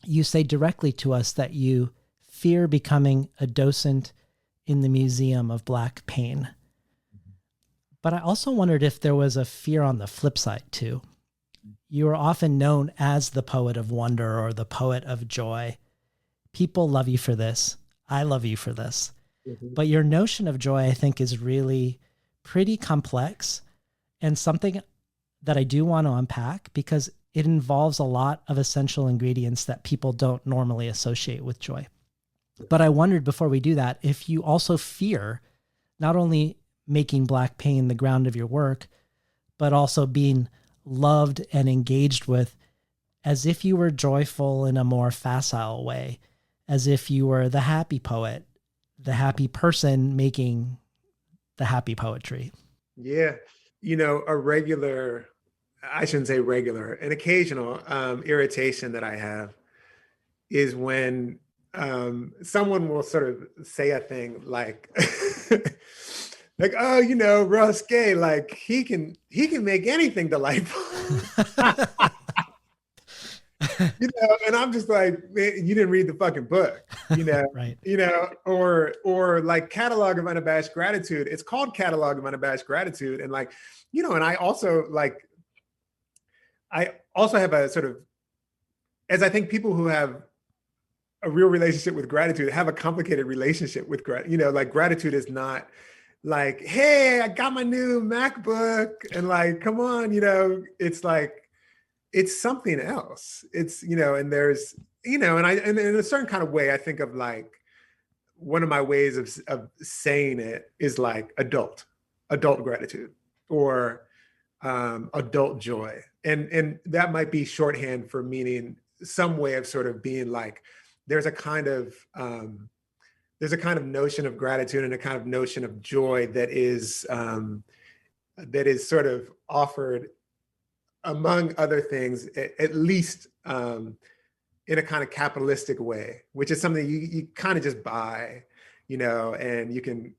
you say directly to us that you fear becoming a docent in the Museum of Black Pain. But I also wondered if there was a fear on the flip side too. You are often known as the poet of wonder or the poet of joy. People love you for this. I love you for this. Mm-hmm. But your notion of joy, I think, is really pretty complex and something that I do want to unpack because it involves a lot of essential ingredients that people don't normally associate with joy. But I wondered before we do that, if you also fear not only making Black Pain the ground of your work, but also being loved and engaged with as if you were joyful in a more facile way, as if you were the happy poet, the happy person making the happy poetry. Yeah. A regular, I shouldn't say regular, an occasional irritation that I have is when someone will sort of say a thing like, like, oh, Russ Gay, like he can make anything delightful. And I'm just like, man, you didn't read the fucking book, Right. Or like Catalog of Unabashed Gratitude. It's called Catalog of Unabashed Gratitude. And like, and I also have a sort of, as I think people who have a real relationship with gratitude have a complicated relationship with gratitude. Like gratitude is not like, hey, I got my new MacBook and like, come on, it's like, it's something else. It's, and there's, and in a certain kind of way, I think of like, one of my ways of saying it is like adult gratitude or adult joy. And that might be shorthand for meaning some way of sort of being like, there's a kind of notion of gratitude and a kind of notion of joy that is sort of offered, among other things, at least in a kind of capitalistic way, which is something you kind of just buy, and you can,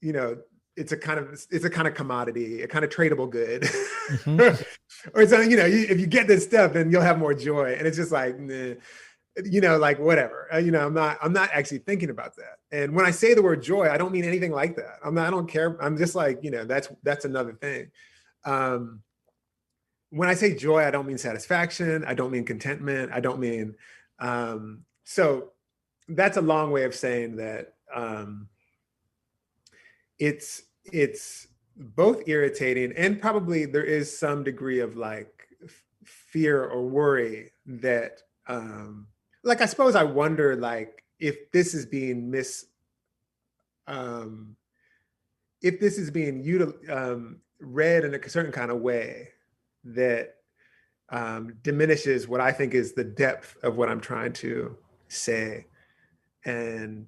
it's a kind of commodity, a kind of tradable good. Mm-hmm. Or it's, if you get this stuff, then you'll have more joy. And it's just like, nah, like whatever, I'm not actually thinking about that. And when I say the word joy, I don't mean anything like that. I don't care. I'm just like, that's another thing. When I say joy, I don't mean satisfaction. I don't mean contentment. I don't mean, so that's a long way of saying that it's both irritating and probably there is some degree of like fear or worry that, like, I suppose I wonder, like, if this is being read in a certain kind of way that diminishes what I think is the depth of what I'm trying to say. And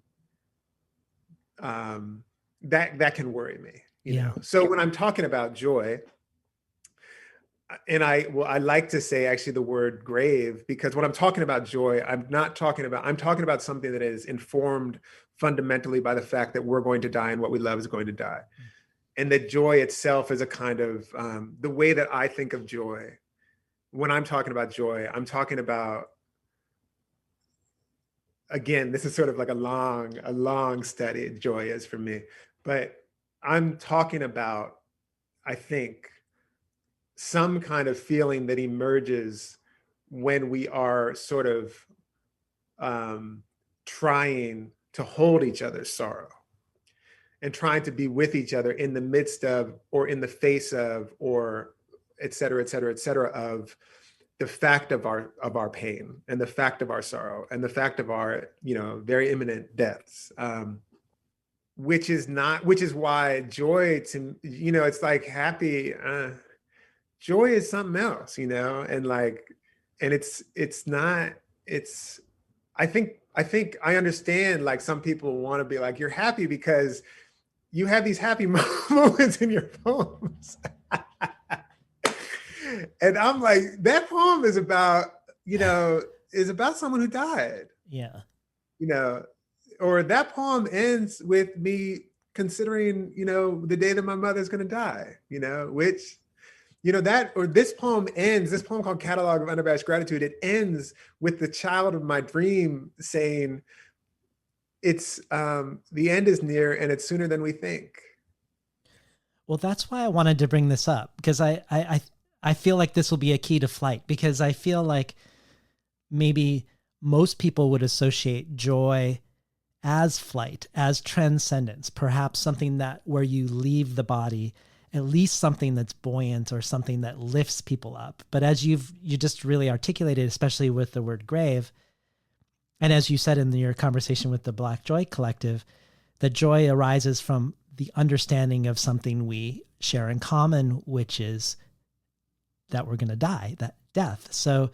that can worry me, you know? So when I'm talking about joy, and I like to say actually the word grave, because when I'm talking about joy, I'm talking about something that is informed fundamentally by the fact that we're going to die and what we love is going to die. And that joy itself is a kind of, the way that I think of joy, when I'm talking about joy, I'm talking about, again, this is sort of like a long study, joy is for me, but I'm talking about, I think, some kind of feeling that emerges when we are sort of trying to hold each other's sorrow and trying to be with each other in the midst of, or in the face of, or et cetera, et cetera, et cetera, of the fact of our pain and the fact of our sorrow and the fact of our, very imminent deaths. Which is why joy, to, it's like happy, joy is something else, and like, and it's not, it's, I think I understand, like, some people want to be like, you're happy because you have these happy moments in your poems. And I'm like, that poem is about, someone who died. Yeah. Or that poem ends with me considering, the day that my mother's going to die, which, this poem called Catalog of Unabashed Gratitude, it ends with the child of my dream saying, it's, the end is near and it's sooner than we think. Well, that's why I wanted to bring this up, because I feel like this will be a key to flight, because I feel like maybe most people would associate joy as flight, as transcendence, perhaps something that where you leave the body, at least something that's buoyant or something that lifts people up. But as you just really articulated, especially with the word grave, and as you said in your conversation with the Black Joy Collective, that joy arises from the understanding of something we share in common, which is that we're going to die, that death. So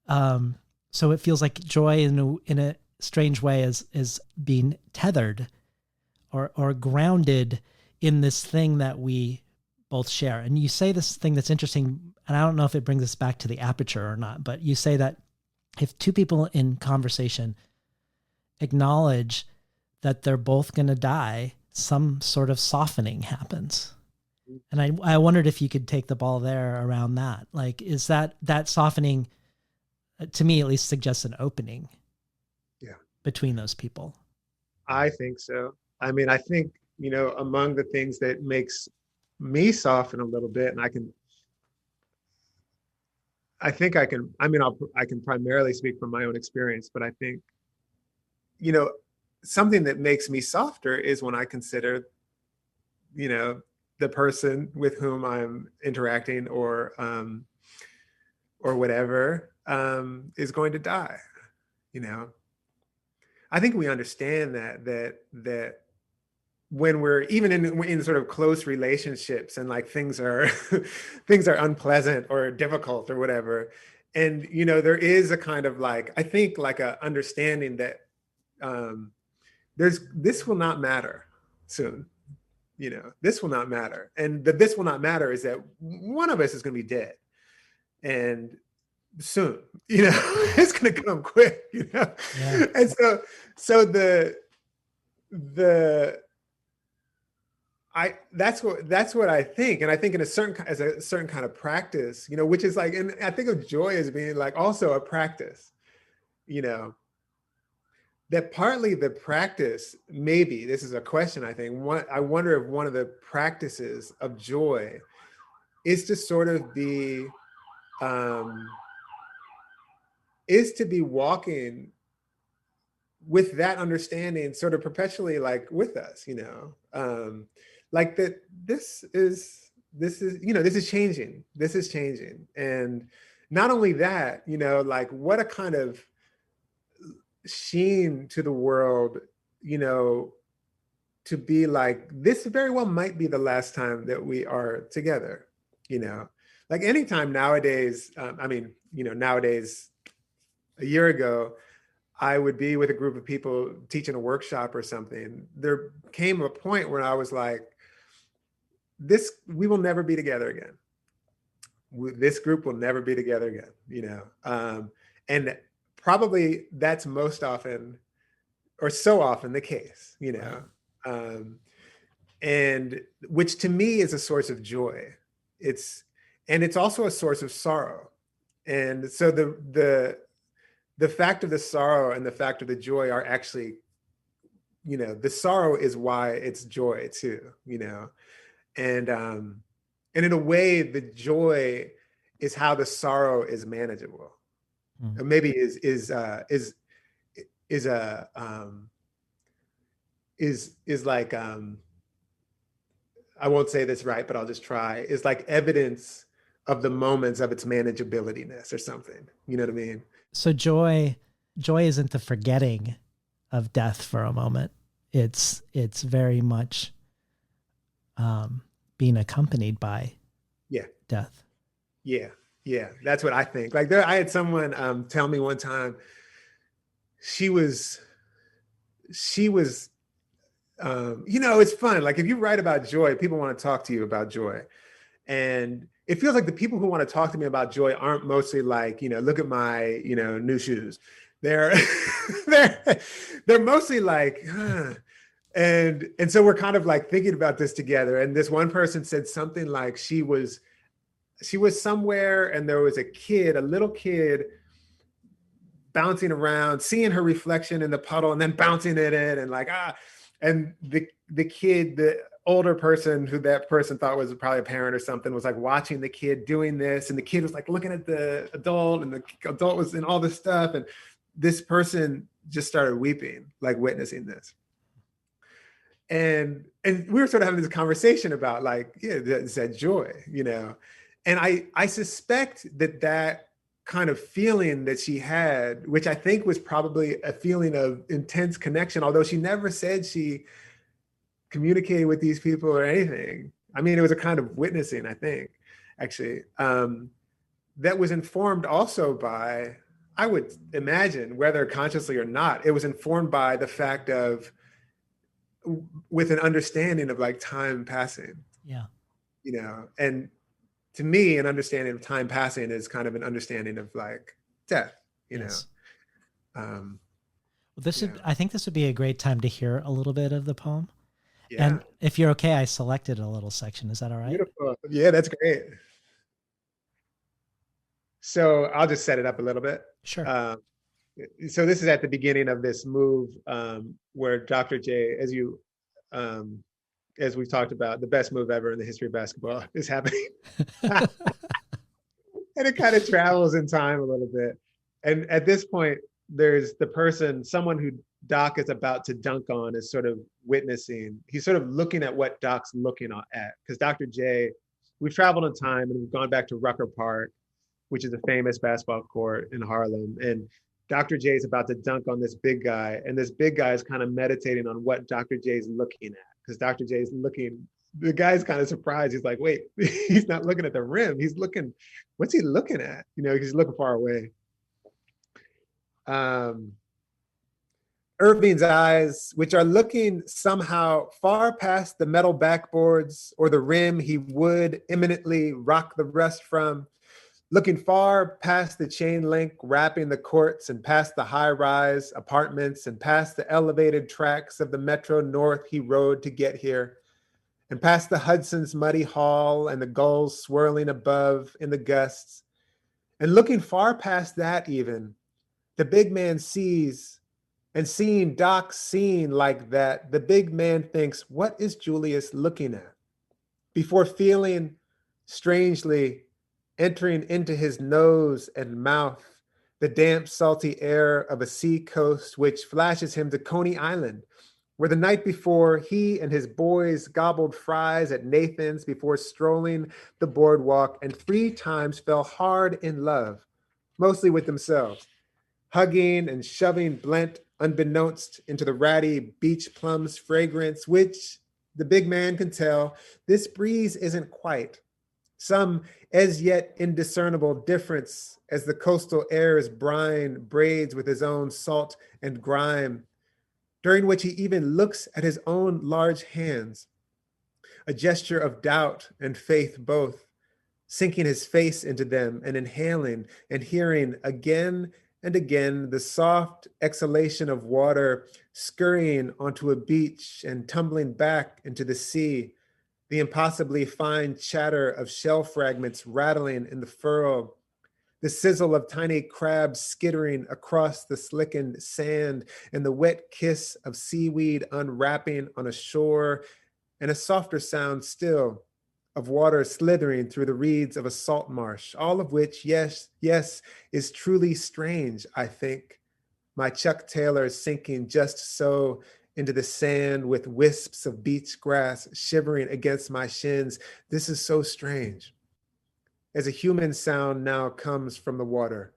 it feels like joy in a strange way is being tethered or grounded in this thing that we both share. And you say this thing that's interesting, and I don't know if it brings us back to the aperture or not, but you say that if two people in conversation acknowledge that they're both going to die, some sort of softening happens. And I wondered if you could take the ball there around that. Like, is that softening, to me at least, suggests an opening between those people? I think so. I mean, I think, among the things that makes me soften a little bit, and I can primarily speak from my own experience, but I think, something that makes me softer is when I consider, the person with whom I'm interacting or whatever, is going to die. I think we understand that when we're even in sort of close relationships and like things are things are unpleasant or difficult or whatever, and there is a kind of like, I think, like a understanding that this will not matter soon. This will not matter, and this will not matter is that one of us is going to be dead, and soon, it's going to come quick, Yeah. And so that's what I think. And I think as a certain kind of practice, which is like, and I think of joy as being like also a practice, that partly the practice, maybe this is a question, I think, I wonder if one of the practices of joy is to sort of be, is to be walking with that understanding sort of perpetually, like with us, like that this is changing. This is changing. And not only that, like what a kind of sheen to the world, to be like, this very well might be the last time that we are together, like anytime nowadays, nowadays, a year ago, I would be with a group of people teaching a workshop or something. There came a point where I was like, we will never be together again. This group will never be together again, and probably that's most often, or so often, the case, and which to me is a source of joy. It's also a source of sorrow. And so the fact of the sorrow and the fact of the joy are actually, the sorrow is why it's joy too, and in a way, the joy is how the sorrow is manageable, Mm. maybe is a is like I won't say this right, but I'll just try, is like evidence of the moments of its manageabilityness or something. You know what I mean? So joy isn't the forgetting of death for a moment. It's very much being accompanied by Yeah. death. Yeah. Yeah. That's what I think. Like I had someone tell me one time she was it's fun. Like if you write about joy, people want to talk to you about joy. And it feels like the people who want to talk to me about joy aren't mostly like, look at my, new shoes. They're they're they're mostly like, huh. And so we're kind of like thinking about this together. And this one person said something like she was somewhere and there was a little kid bouncing around, seeing her reflection in the puddle and then bouncing in it and like, and the older person who that person thought was probably a parent or something was like watching the kid doing this. And the kid was like looking at the adult and the adult was in all this stuff. And this person just started weeping, like witnessing this. And we were sort of having this conversation about like, yeah, that joy, and I suspect that kind of feeling that she had, which I think was probably a feeling of intense connection, although she never said she communicated with these people or anything. I mean, it was a kind of witnessing, I think, actually, that was informed also by, I would imagine, whether consciously or not, it was informed by the fact of, with an understanding of like time passing. Yeah. And to me, an understanding of time passing is kind of an understanding of like death, Yes. Well, I think this would be a great time to hear a little bit of the poem. Yeah. And if you're okay, I selected a little section. Is that all right? Beautiful. Yeah, that's great. So I'll just set it up a little bit. Sure. So this is at the beginning of this move where Dr. J, as we've talked about, the best move ever in the history of basketball is happening. And it kind of travels in time a little bit. And at this point, there's someone who Doc is about to dunk on is sort of witnessing. He's sort of looking at what Doc's looking at. Because Dr. J, we've traveled in time and we've gone back to Rucker Park, which is a famous basketball court in Harlem. And Dr. J is about to dunk on this big guy. And this big guy is kind of meditating on what Dr. J is looking at. Because Dr. J is the guy's kind of surprised. He's like, wait, he's not looking at the rim. He's looking, what's he looking at? He's looking far away. Erving's eyes, which are looking somehow far past the metal backboards or the rim he would imminently rock the rest from, looking far past the chain link wrapping the courts and past the high-rise apartments and past the elevated tracks of the Metro North he rode to get here, and past the Hudson's muddy hall and the gulls swirling above in the gusts. And looking far past that even, the big man sees, and seeing Doc seen like that, the big man thinks, what is Julius looking at? Before feeling, strangely, entering into his nose and mouth, the damp, salty air of a sea coast which flashes him to Coney Island, where the night before he and his boys gobbled fries at Nathan's before strolling the boardwalk and 3 times fell hard in love, mostly with themselves, hugging and shoving Blent unbeknownst into the ratty beach plums fragrance, which the big man can tell this breeze isn't quite. Some as yet indiscernible difference as the coastal air's brine braids with his own salt and grime, during which he even looks at his own large hands, a gesture of doubt and faith both, sinking his face into them and inhaling and hearing again and again the soft exhalation of water scurrying onto a beach and tumbling back into the sea, the impossibly fine chatter of shell fragments rattling in the furrow, the sizzle of tiny crabs skittering across the slickened sand, and the wet kiss of seaweed unwrapping on a shore, and a softer sound still, of water slithering through the reeds of a salt marsh, all of which, yes, yes, is truly strange, I think. My Chuck Taylor sinking just so into the sand with wisps of beach grass shivering against my shins. This is so strange. As a human sound now comes from the water,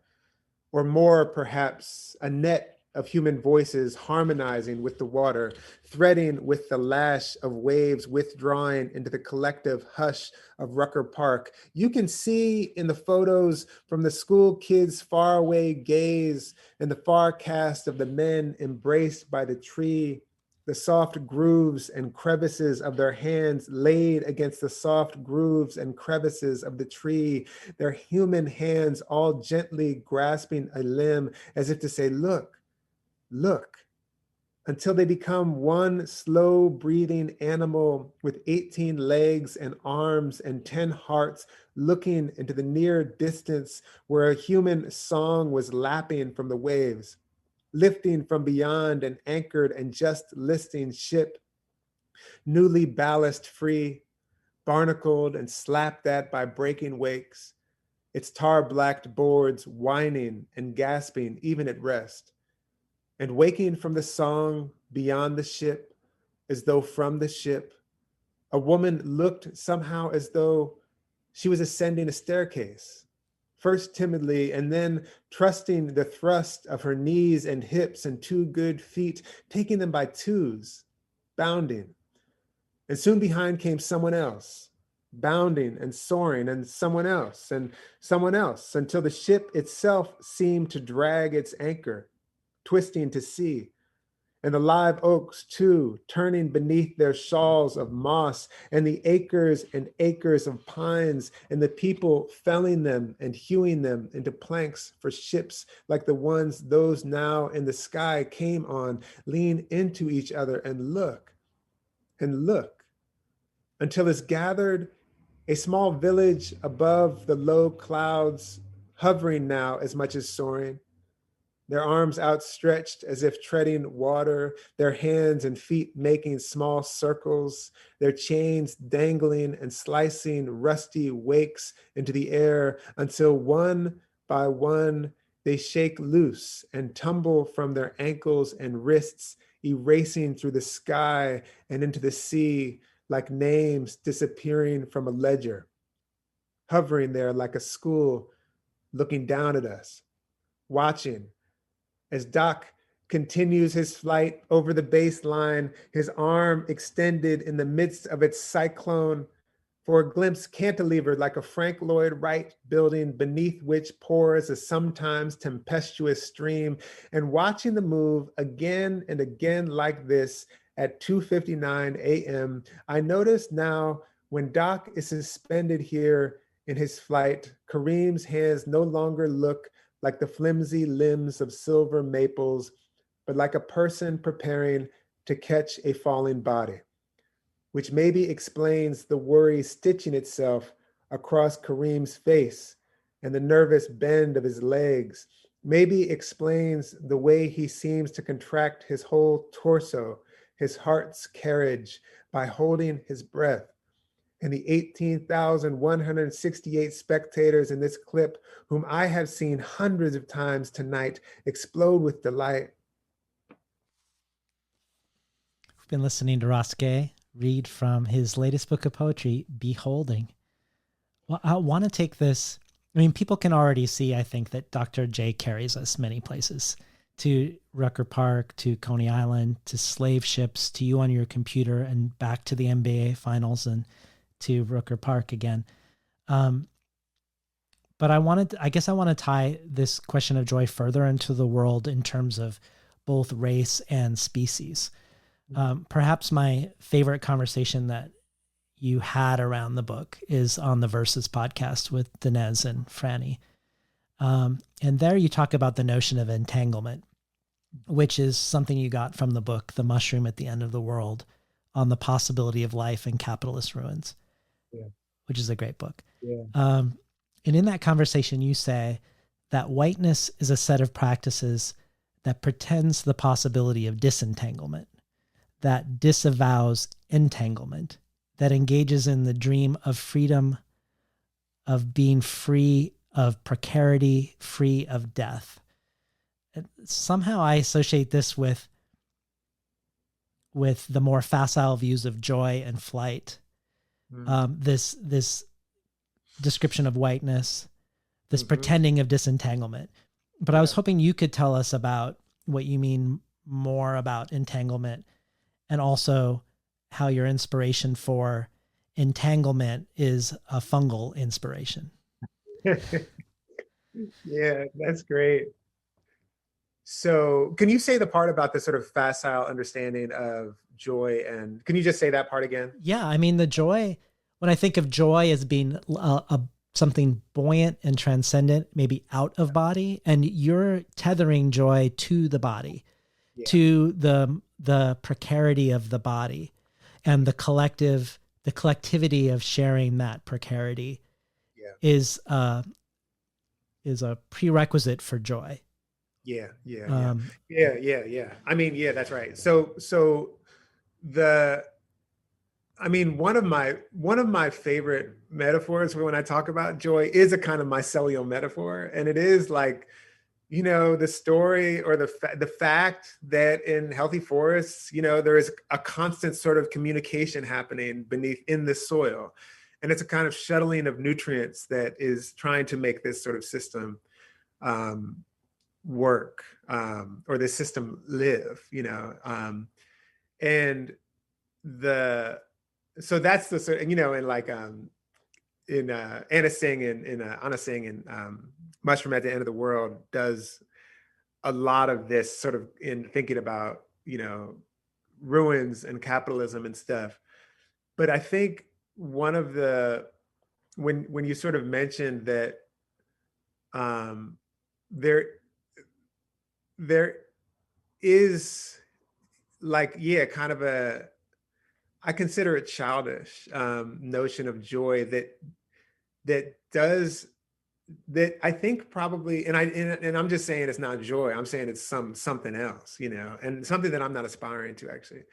or more perhaps a net of human voices harmonizing with the water, threading with the lash of waves withdrawing into the collective hush of Rucker Park. You can see in the photos from the school kids' faraway gaze and the far cast of the men embraced by the tree, the soft grooves and crevices of their hands laid against the soft grooves and crevices of the tree, their human hands all gently grasping a limb as if to say, look, look, until they become one slow breathing animal with 18 legs and arms and 10 hearts looking into the near distance where a human song was lapping from the waves, lifting from beyond an anchored and just listing ship, newly ballast free, barnacled and slapped at by breaking wakes, its tar-blacked boards whining and gasping even at rest, and waking from the song beyond the ship, as though from the ship, a woman looked somehow as though she was ascending a staircase, first timidly, and then trusting the thrust of her knees and hips and two good feet, taking them by twos, bounding. And soon behind came someone else, bounding and soaring, and someone else, until the ship itself seemed to drag its anchor, twisting to sea. And the live oaks, too, turning beneath their shawls of moss, and the acres and acres of pines, and the people felling them and hewing them into planks for ships like the ones those now in the sky came on, lean into each other and look, until is gathered a small village above the low clouds, hovering now as much as soaring, their arms outstretched as if treading water, their hands and feet making small circles, their chains dangling and slicing rusty wakes into the air until one by one they shake loose and tumble from their ankles and wrists, erasing through the sky and into the sea like names disappearing from a ledger, hovering there like a school looking down at us, watching as Doc continues his flight over the baseline, his arm extended in the midst of its cyclone for a glimpse cantilevered like a Frank Lloyd Wright building beneath which pours a sometimes tempestuous stream, and watching the move again and again like this at 2:59 a.m., I notice now when Doc is suspended here in his flight, Kareem's hands no longer look like the flimsy limbs of silver maples, but like a person preparing to catch a falling body, which maybe explains the worry stitching itself across Kareem's face and the nervous bend of his legs, maybe explains the way he seems to contract his whole torso, his heart's carriage, by holding his breath. And the 18,168 spectators in this clip, whom I have seen hundreds of times tonight, explode with delight. We've been listening to Ross Gay read from his latest book of poetry, Beholding. Well, I want to take this. I mean, people can already see, I think, that Dr. J carries us many places, to Rucker Park, to Coney Island, to slave ships, to you on your computer, and back to the NBA finals and to Rucker Park again. But I guess I want to tie this question of joy further into the world in terms of both race and species. Perhaps my favorite conversation that you had around the book is on the Versus podcast with Dinez and Franny. And there you talk about the notion of entanglement, which is something you got from the book, The Mushroom at the End of the World, on the possibility of life in capitalist ruins, which is a great book. Yeah. And in that conversation, you say that whiteness is a set of practices that pretends the possibility of disentanglement, that disavows entanglement, that engages in the dream of freedom, of being free of precarity, free of death. And somehow I associate this with the more facile views of joy and flight. This description of whiteness, this pretending of disentanglement. But I was hoping you could tell us about what you mean more about entanglement, and also how your inspiration for entanglement is a fungal inspiration. Yeah, that's great. So can you say the part about the sort of facile understanding of joy, and can you just say that part again? Yeah, I mean, the joy, when I think of joy as being something buoyant and transcendent, maybe out of body, and you're tethering joy to the body, to the precarity of the body, and the collectivity of sharing that precarity is a prerequisite for joy. Yeah. I mean, yeah, that's right. So one of my favorite metaphors for when I talk about joy is a kind of mycelial metaphor, and it is like, the story or the fact that in healthy forests, there is a constant sort of communication happening in the soil, and it's a kind of shuttling of nutrients that is trying to make this sort of system work, or this system live, and so that's the sort of, and like in Anna Singh in Mushroom at the End of the World does a lot of this sort of in thinking about ruins and capitalism and stuff. But I think one of the when you sort of mentioned that there is like, kind of I consider it childish notion of joy that I think probably, and I'm just saying it's not joy. I'm saying it's something else, and something that I'm not aspiring to actually.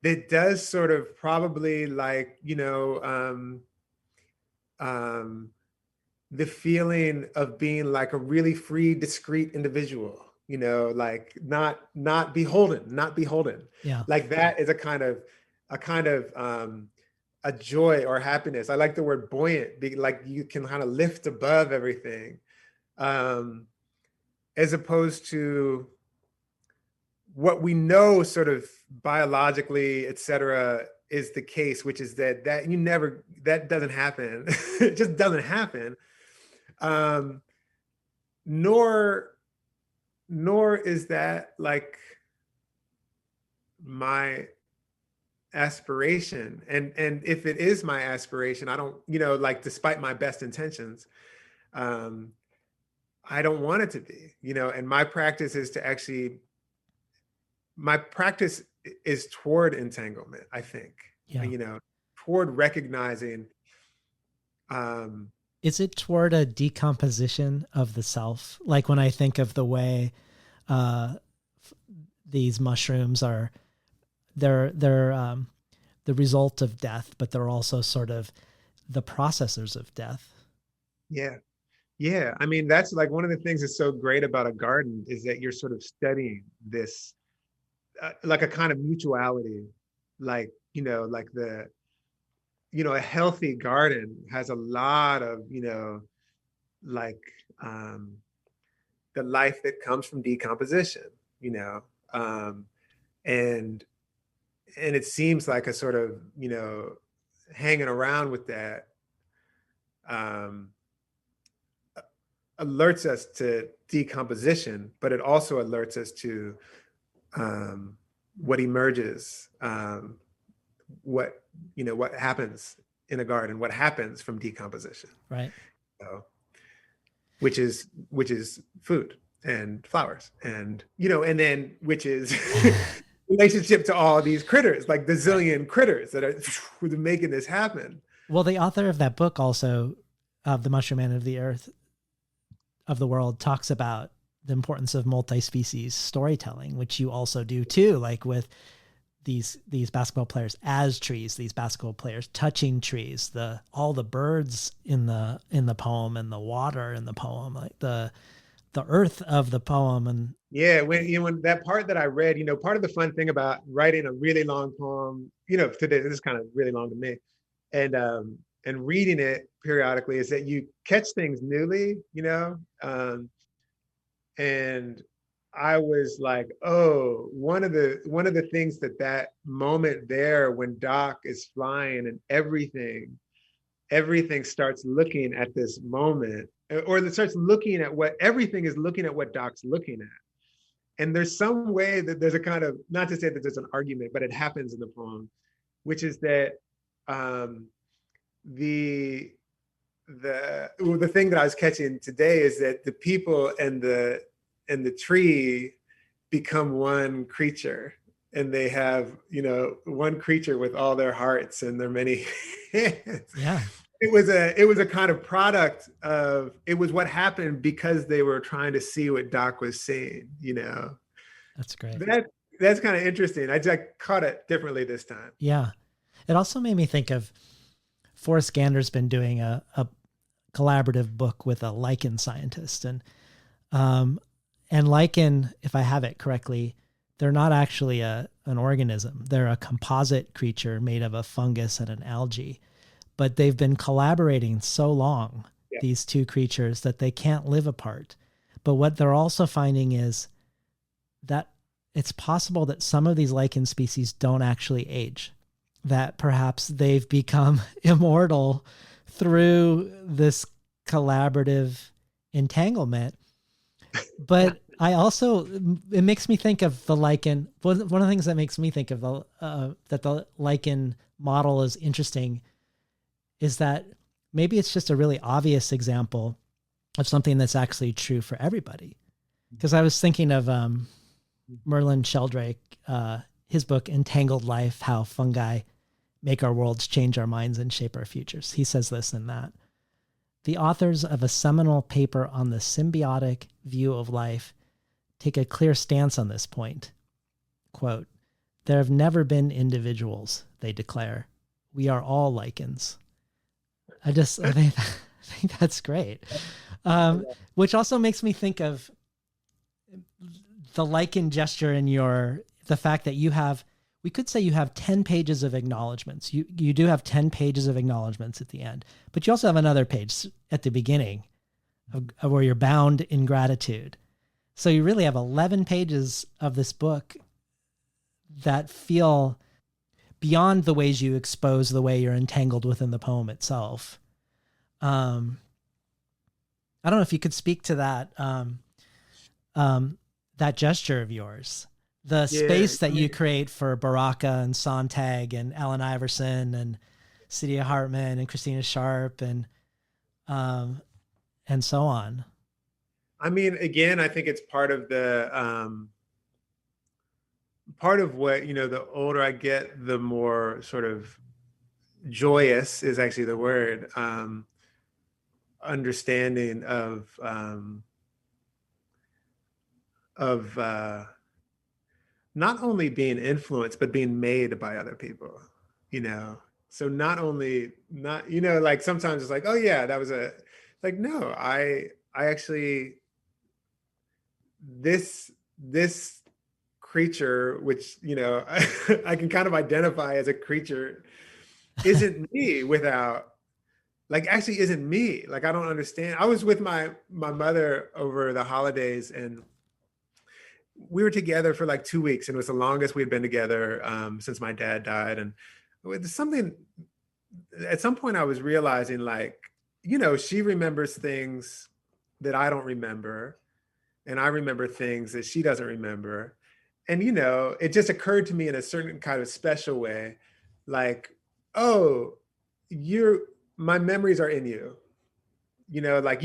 That does sort of probably like, the feeling of being like a really free, discrete individual, like not beholden. Yeah. Like that is a kind of a joy or happiness. I like the word buoyant, like you can kind of lift above everything, as opposed to what we know sort of biologically, et cetera, is the case, which is that doesn't happen. It just doesn't happen. Nor is that like my aspiration. And if it is my aspiration, I don't, like despite my best intentions, I don't want it to be, and my practice is toward entanglement, I think, toward recognizing. Is it toward a decomposition of the self? Like when I think of the way these mushrooms are, they're the result of death, but they're also sort of the processors of death. Yeah. I mean, that's like one of the things that's so great about a garden is that you're sort of studying this, like a kind of mutuality, like, like a healthy garden has a lot of, like the life that comes from decomposition, and it seems like a sort of, hanging around with that alerts us to decomposition, but it also alerts us to what emerges, what happens in a garden, what happens from decomposition, right? So, which is food and flowers, and and then which is relationship to all these critters, like the zillion critters that are making this happen. Well, the author of that book also, of The Mushroom Man of the Earth, of the World, talks about the importance of multi-species storytelling, which you also do too, like with these basketball players as trees, these basketball players touching trees, all the birds in the poem and the water in the poem, like the earth of the poem. And yeah, when that part that I read, part of the fun thing about writing a really long poem, today this is kind of really long to me, and reading it periodically is that you catch things newly, and I was like, oh, one of the things that moment there when Doc is flying and everything starts looking at this moment, or it starts looking at everything is looking at what Doc's looking at. And there's some way that there's a kind of, not to say that there's an argument, but it happens in the poem, which is that the thing that I was catching today is that the people and the tree become one creature, and they have, one creature with all their hearts and their many hands. Yeah. It was a kind of product of, it was what happened because they were trying to see what Doc was seeing, That's great. That's kind of interesting. I caught it differently this time. Yeah. It also made me think of Forrest Gander's been doing a collaborative book with a lichen scientist, and lichen, if I have it correctly, they're not actually an organism. They're a composite creature made of a fungus and an algae. But they've been collaborating so long, yeah, these two creatures, that they can't live apart. But what they're also finding is that it's possible that some of these lichen species don't actually age, that perhaps they've become immortal through this collaborative entanglement. But I also, it makes me think of the lichen. One of the things that makes me think of that the lichen model is interesting is that maybe it's just a really obvious example of something that's actually true for everybody. Because I was thinking of Merlin Sheldrake, his book, Entangled Life, How Fungi Make Our Worlds, Change Our Minds, and Shape Our Futures. He says this in that. The authors of a seminal paper on the symbiotic view of life take a clear stance on this point. Quote, "There have never been individuals," they declare. "We are all lichens." I think that's great. Which also makes me think of the lichen gesture in the fact that we could say you have 10 pages of acknowledgments. You do have 10 pages of acknowledgments at the end, but you also have another page at the beginning of where you're bound in gratitude. So you really have 11 pages of this book that feel beyond the ways you expose the way you're entangled within the poem itself. I don't know if you could speak to that, that gesture of yours, the space that you create for Baraka and Sontag and Allen Iverson and Cydia Hartman and Christina Sharp and so on. I mean, again, I think it's part of what, the older I get, the more sort of joyous is actually the word, understanding of not only being influenced, but being made by other people, So like sometimes it's like, oh yeah, that was no, I actually, this creature, which, I can kind of identify as a creature, isn't me without, actually isn't me. I don't understand. I was with my mother over the holidays, and we were together for 2 weeks, and it was the longest we'd been together since my dad died. And something, at some point I was realizing, she remembers things that I don't remember, and I remember things that she doesn't remember. And, it just occurred to me in a certain kind of special way, oh, my memories are in you, you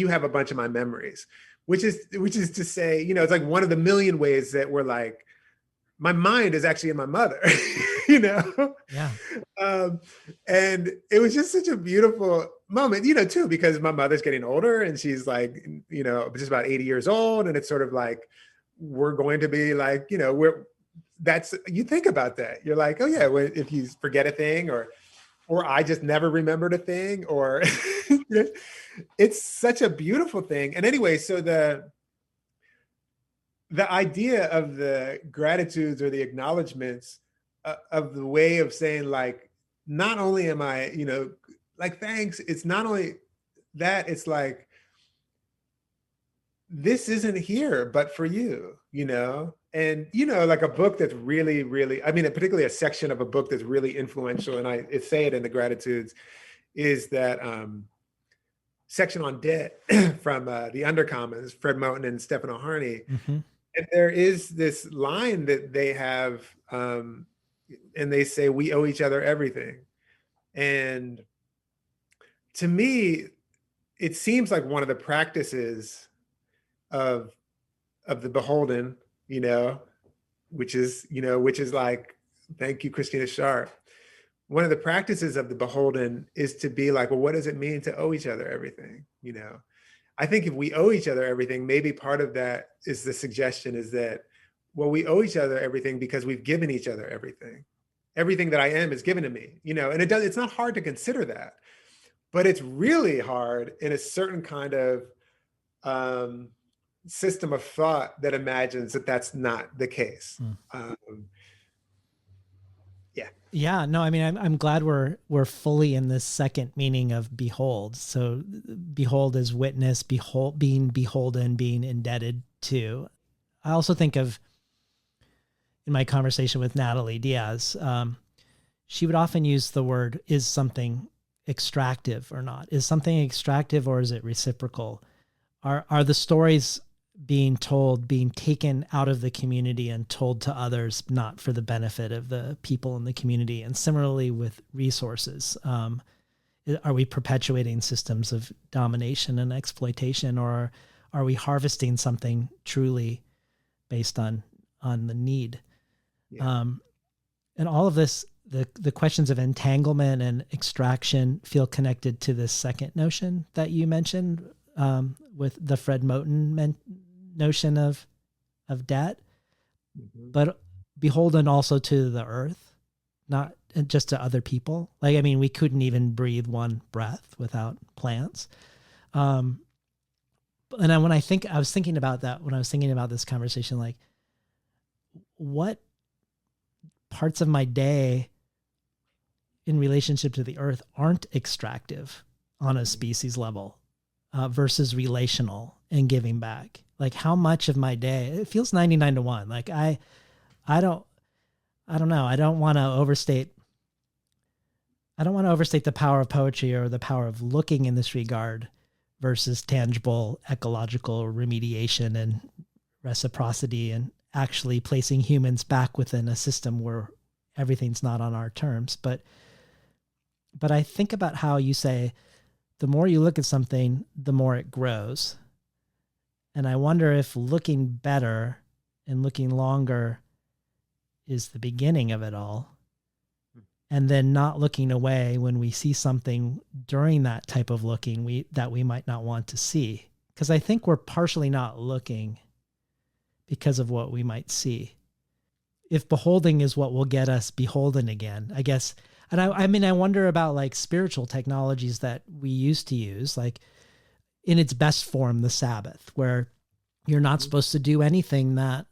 have a bunch of my memories, which is to say, it's one of the million ways that we're my mind is actually in my mother, Yeah. And it was just such a beautiful moment, too, because my mother's getting older, and she's just about 80 years old. And it's sort of we're going to be that's, you think about that. You're like, oh yeah, well, if you forget a thing, or I just never remembered a thing, or it's such a beautiful thing. And anyway, so the idea of the gratitudes or the acknowledgments, of the way of saying, like, not only am I, like, thanks, it's not only that, it's like, this isn't here but for you, and like a book that's really, really, I mean, particularly a section of a book that's really influential, and I say it in the gratitudes, is that section on debt from the Undercommons, Fred Moten and Stefano Harney. Mm-hmm. And there is this line that they have, and they say, we owe each other everything. And to me, it seems like one of the practices of the beholden, which is like, thank you, Christina Sharp. One of the practices of the beholden is to be like, well, what does it mean to owe each other everything? I think if we owe each other everything, maybe part of that is the suggestion is that, well, we owe each other everything because we've given each other everything. Everything that I am is given to me, and it's not hard to consider that, but it's really hard in a certain kind of system of thought that imagines that that's not the case. Yeah, no, I mean, I'm glad we're fully in this second meaning of behold. So behold as witness, being beholden, being indebted to. I also think of, in my conversation with Natalie Diaz, she would often use the word, is something extractive or not? Is something extractive or is it reciprocal? Are the stories being told, being taken out of the community and told to others, not for the benefit of the people in the community? And similarly with resources, are we perpetuating systems of domination and exploitation, or are we harvesting something truly based on the need? Yeah. And all of this, the questions of entanglement and extraction feel connected to this second notion that you mentioned, with the Fred Moten notion of debt, but beholden also to the earth, not just to other people. Like, I mean, we couldn't even breathe one breath without plants. And I was thinking about that when I was thinking about this conversation, like, what parts of my day in relationship to the earth aren't extractive on a species level, versus relational and giving back? Like, how much of my day, it feels 99-1. Like, I don't know. I don't want to overstate the power of poetry or the power of looking in this regard versus tangible ecological remediation and reciprocity and actually placing humans back within a system where everything's not on our terms. But I think about how you say, the more you look at something, the more it grows. And I wonder if looking better and looking longer is the beginning of it all. And then not looking away when we see something during that type of looking that we might not want to see. Because I think we're partially not looking because of what we might see. If beholding is what will get us beholden again, I guess. And I mean, I wonder about like spiritual technologies that we used to use, like in its best form, the Sabbath, where you're not supposed to do anything that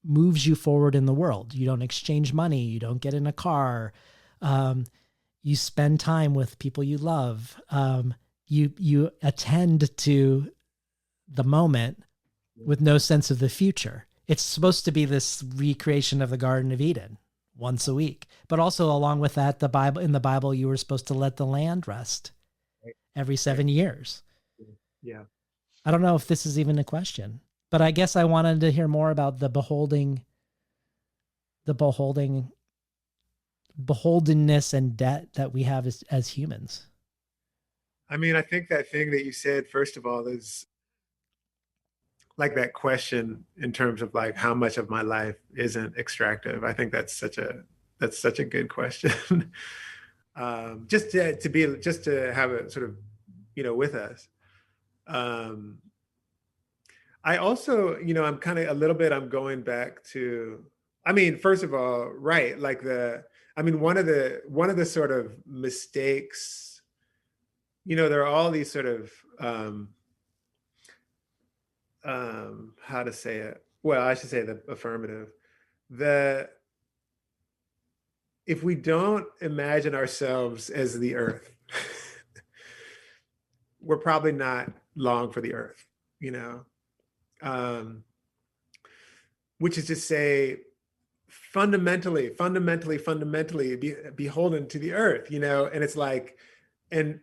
moves you forward in the world. You don't exchange money. You don't get in a car. You spend time with people you love. You attend to the moment with no sense of the future. It's supposed to be this recreation of the Garden of Eden once a week. But also along with that, in the Bible, you were supposed to let the land rest every 7 years. Yeah. I don't know if this is even a question, but I guess I wanted to hear more about the beholdenness and debt that we have as humans. I mean, I think that thing that you said, first of all, is like that question in terms of like how much of my life isn't extractive. I think that's such a good question. Just to have it sort of, with us. I also, I'm kind of a little bit, I'm going back to I mean, first of all, right. Like one of the sort of mistakes, there are all these sort of, how to say it? Well, I should say the affirmative. The If we don't imagine ourselves as the earth, we're probably not long for the earth, you know? Um, which is to say, fundamentally be beholden to the earth, and it's like, and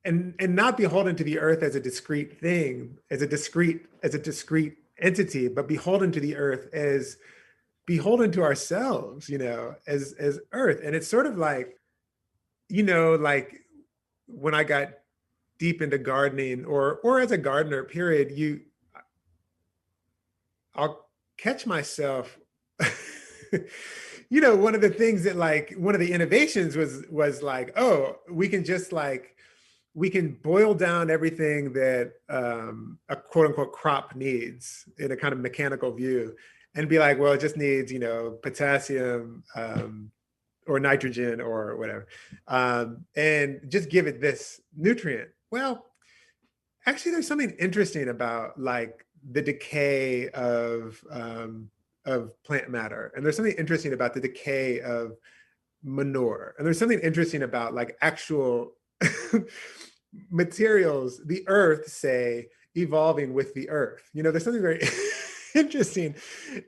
and not beholden to the earth as a discrete thing, as a discrete entity, but beholden to the earth as beholden to ourselves, as earth. And it's sort of like, like when I got deep into gardening, or as a gardener, period, I'll catch myself. One of the things that, like, one of the innovations was like, oh, we can boil down everything that a quote unquote crop needs in a kind of mechanical view, and be like, well, it just needs, potassium, or nitrogen or whatever, and just give it this nutrient. Well, actually, there's something interesting about, like, the decay of plant matter, and there's something interesting about the decay of manure, and there's something interesting about, like, actual materials, the earth, say, evolving with the earth. There's something very interesting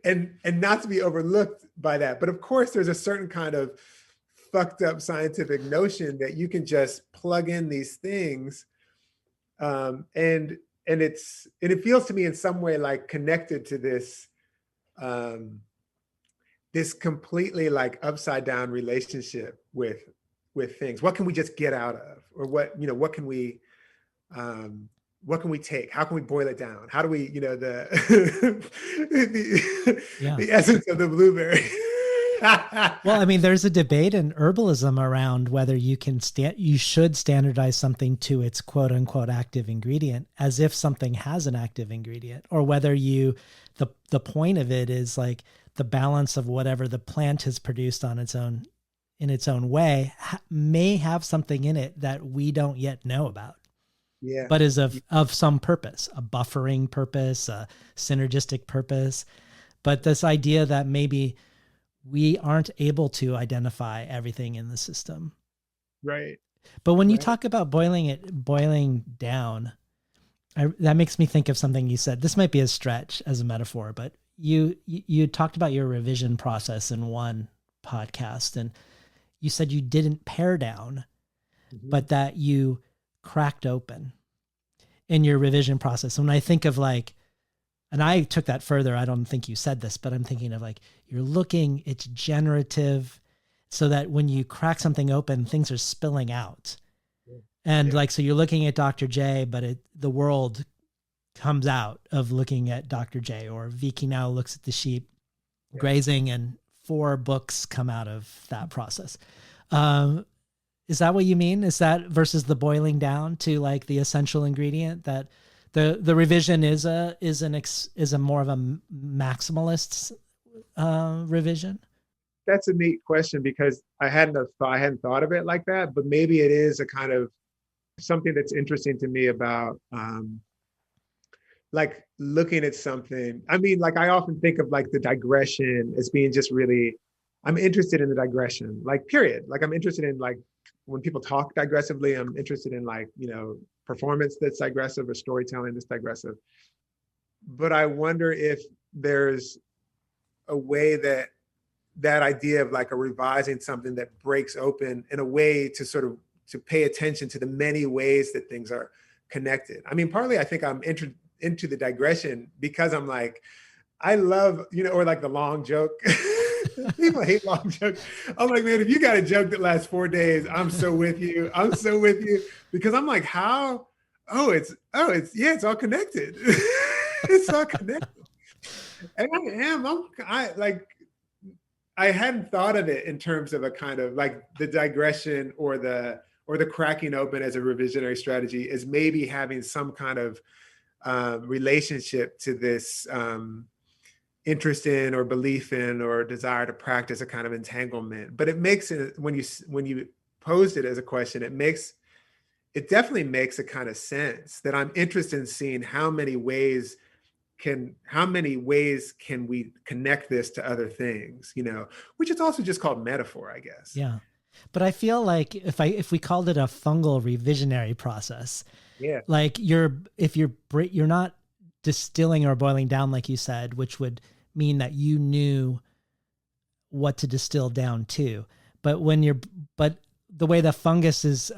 and not to be overlooked by that. But of course, there's a certain kind of fucked up scientific notion that you can just plug in these things, and it feels to me in some way like connected to this, this completely, like, upside down relationship with things. What can we just get out of, or what can we take? How can we boil it down? How do we, the the essence of the blueberry. Well, I mean, there's a debate in herbalism around whether you should standardize something to its quote unquote active ingredient, as if something has an active ingredient, or whether the point of it is like the balance of whatever the plant has produced on its own, in its own way, may have something in it that we don't yet know about. Yeah. But is of some purpose, a buffering purpose, a synergistic purpose. But this idea that maybe we aren't able to identify everything in the system. Right. But when you talk about boiling down, that makes me think of something you said. This might be a stretch as a metaphor, but you talked about your revision process in one podcast, and you said you didn't pare down, but that you cracked open in your revision process. And when I think of, like, and I took that further, I don't think you said this, but I'm thinking of, like, you're looking, it's generative, so that when you crack something open, things are spilling out. And like, so you're looking at Dr. J, but the world comes out of looking at Dr. J, or Vicky now looks at the sheep grazing, and 4 books come out of that process. Is that what you mean? Is that versus the boiling down to, like, the essential ingredient, that the revision is a more of a maximalist revision? That's a neat question, because I hadn't thought of it like that, but maybe it is a kind of something that's interesting to me about, like, looking at something. I mean, like, I often think of, like, the digression as being just really, I'm interested in the digression, like, period. Like, I'm interested in, like, when people talk digressively, I'm interested in, like, performance that's digressive, or storytelling that's digressive. But I wonder if there's a way that idea of, like, a revising something that breaks open in a way to sort of to pay attention to the many ways that things are connected. I mean, partly I think I'm into the digression because I'm like, I love, or like the long joke. People hate long jokes. I'm like, man, if you got a joke that lasts 4 days, I'm so with you. I'm so with you, because I'm like, how? It's all connected. It's all connected. And I hadn't thought of it in terms of a kind of, like, the digression or the cracking open as a revisionary strategy, as maybe having some kind of relationship to this interest in or belief in or desire to practice a kind of entanglement. But it makes it, when you posed it as a question, it definitely makes a kind of sense that I'm interested in seeing how many ways can we connect this to other things, which is also just called metaphor, I guess. Yeah. But I feel like if we called it a fungal revisionary process, Yeah. like you're not distilling or boiling down, like you said, which would mean that you knew what to distill down to. But but the way the fungus is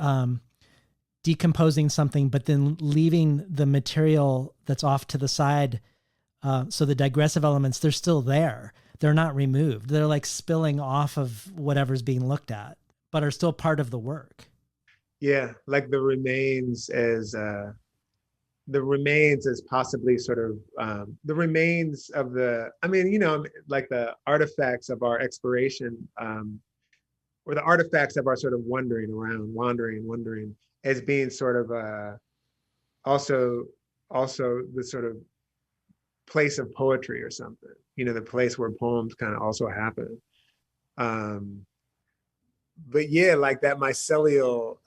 decomposing something, but then leaving the material that's off to the side. So the digressive elements, they're still there. They're not removed. They're like spilling off of whatever's being looked at, but are still part of the work. Yeah. Like the remains as possibly sort of the remains of like the artifacts of our exploration, or the artifacts of our sort of wandering as being sort of also the sort of place of poetry or something, the place where poems kind of also happen. But yeah, like that mycelial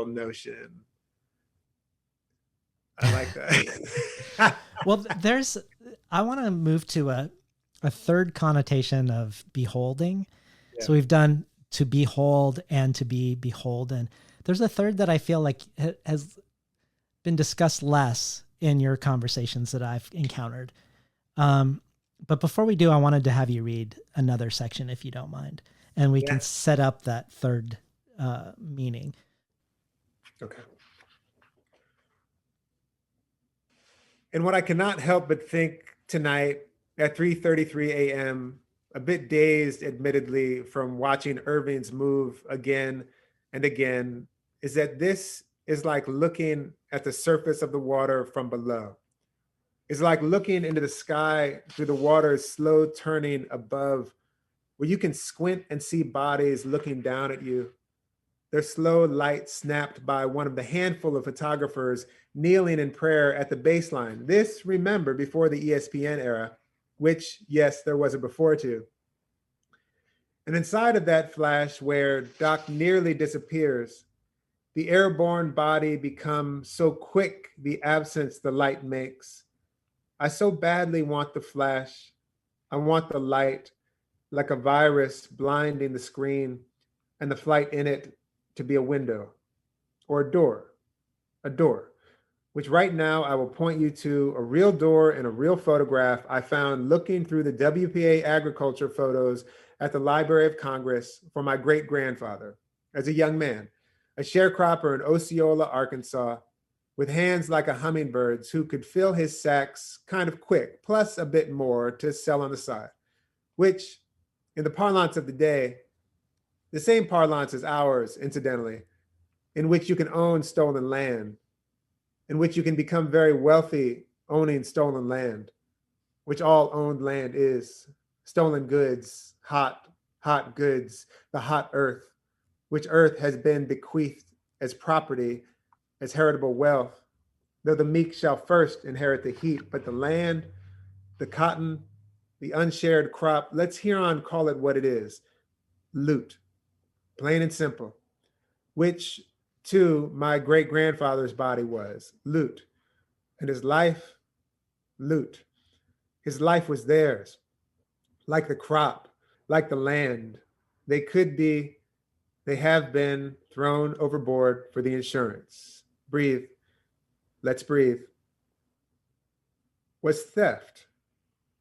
notion. I like that. Well, I want to move to a third connotation of beholding. Yeah. So we've done to behold and to be beholden. There's a third that I feel like has been discussed less in your conversations that I've encountered. But before we do, I wanted to have you read another section, if you don't mind, and we can set up that third meaning. Okay. And what I cannot help but think tonight at 3:33 a.m., a bit dazed, admittedly, from watching Erving's move again and again, is that this is like looking at the surface of the water from below. It's like looking into the sky through the water's slow turning above, where you can squint and see bodies looking down at you. Their slow light snapped by one of the handful of photographers kneeling in prayer at the baseline. This, remember, before the ESPN era, which, yes, there was a before too. And inside of that flash where Doc nearly disappears, the airborne body becomes so quick the absence the light makes. I so badly want the flash. I want the light, like a virus blinding the screen, and the flight in it to be a window or a door, which right now I will point you to a real door in a real photograph I found looking through the WPA agriculture photos at the Library of Congress for my great-grandfather as a young man, a sharecropper in Osceola, Arkansas, with hands like a hummingbird's who could fill his sacks kind of quick, plus a bit more to sell on the side, which, in the parlance of the day, the same parlance as ours, incidentally, in which you can own stolen land, in which you can become very wealthy owning stolen land, which all owned land is, stolen goods, hot goods, the hot earth, which earth has been bequeathed as property, as heritable wealth, though the meek shall first inherit the heat, but the land, the cotton, the unshared crop, let's hereon call it what it is, loot, plain and simple, which too my great-grandfather's body was, loot, and his life, loot. His life was theirs, like the crop, like the land. They could be, they have been thrown overboard for the insurance. Breathe. Let's breathe. Was theft,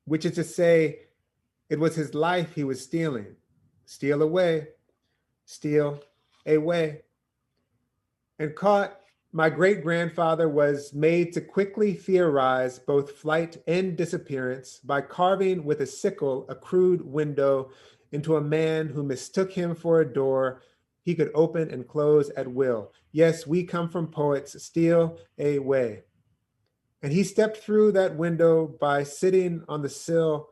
which is to say, it was his life he was stealing. Steal away, steal away. And caught, my great-grandfather was made to quickly theorize both flight and disappearance by carving with a sickle a crude window into a man who mistook him for a door he could open and close at will. Yes, we come from poets, steal away. And he stepped through that window by sitting on the sill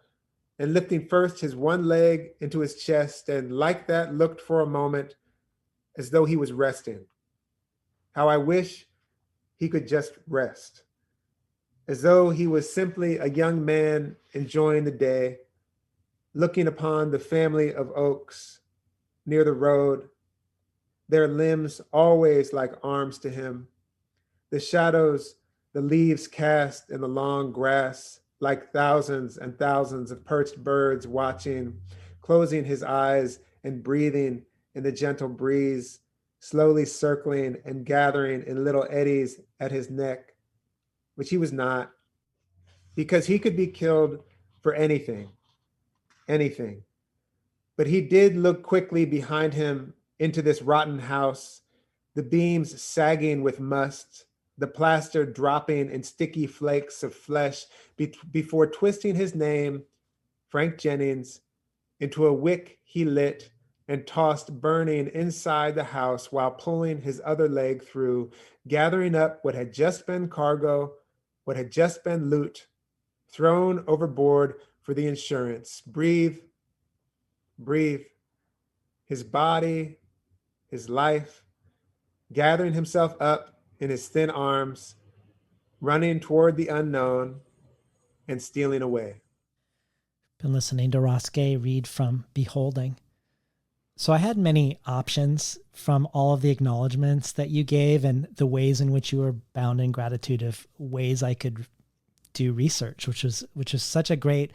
and lifting first his one leg into his chest, and like that looked for a moment as though he was resting. How I wish he could just rest. as though he was simply a young man enjoying the day, looking upon the family of oaks near the road, their limbs always like arms to him, the shadows the leaves cast in the long grass like thousands and thousands of perched birds watching, closing his eyes and breathing in the gentle breeze, slowly circling and gathering in little eddies at his neck, which he was not, because he could be killed for anything, anything. But he did look quickly behind him into this rotten house, the beams sagging with must, the plaster dropping in sticky flakes of flesh before twisting his name, Frank Jennings, into a wick he lit and tossed burning inside the house while pulling his other leg through, gathering up what had just been cargo, what had just been loot, thrown overboard for the insurance. Breathe, breathe. His body, his life, gathering himself up in his thin arms, running toward the unknown and stealing away. Been listening to Ross Gay read from Beholding. So I had many options from all of the acknowledgments that you gave and the ways in which you were bound in gratitude of ways I could do research, which is such a great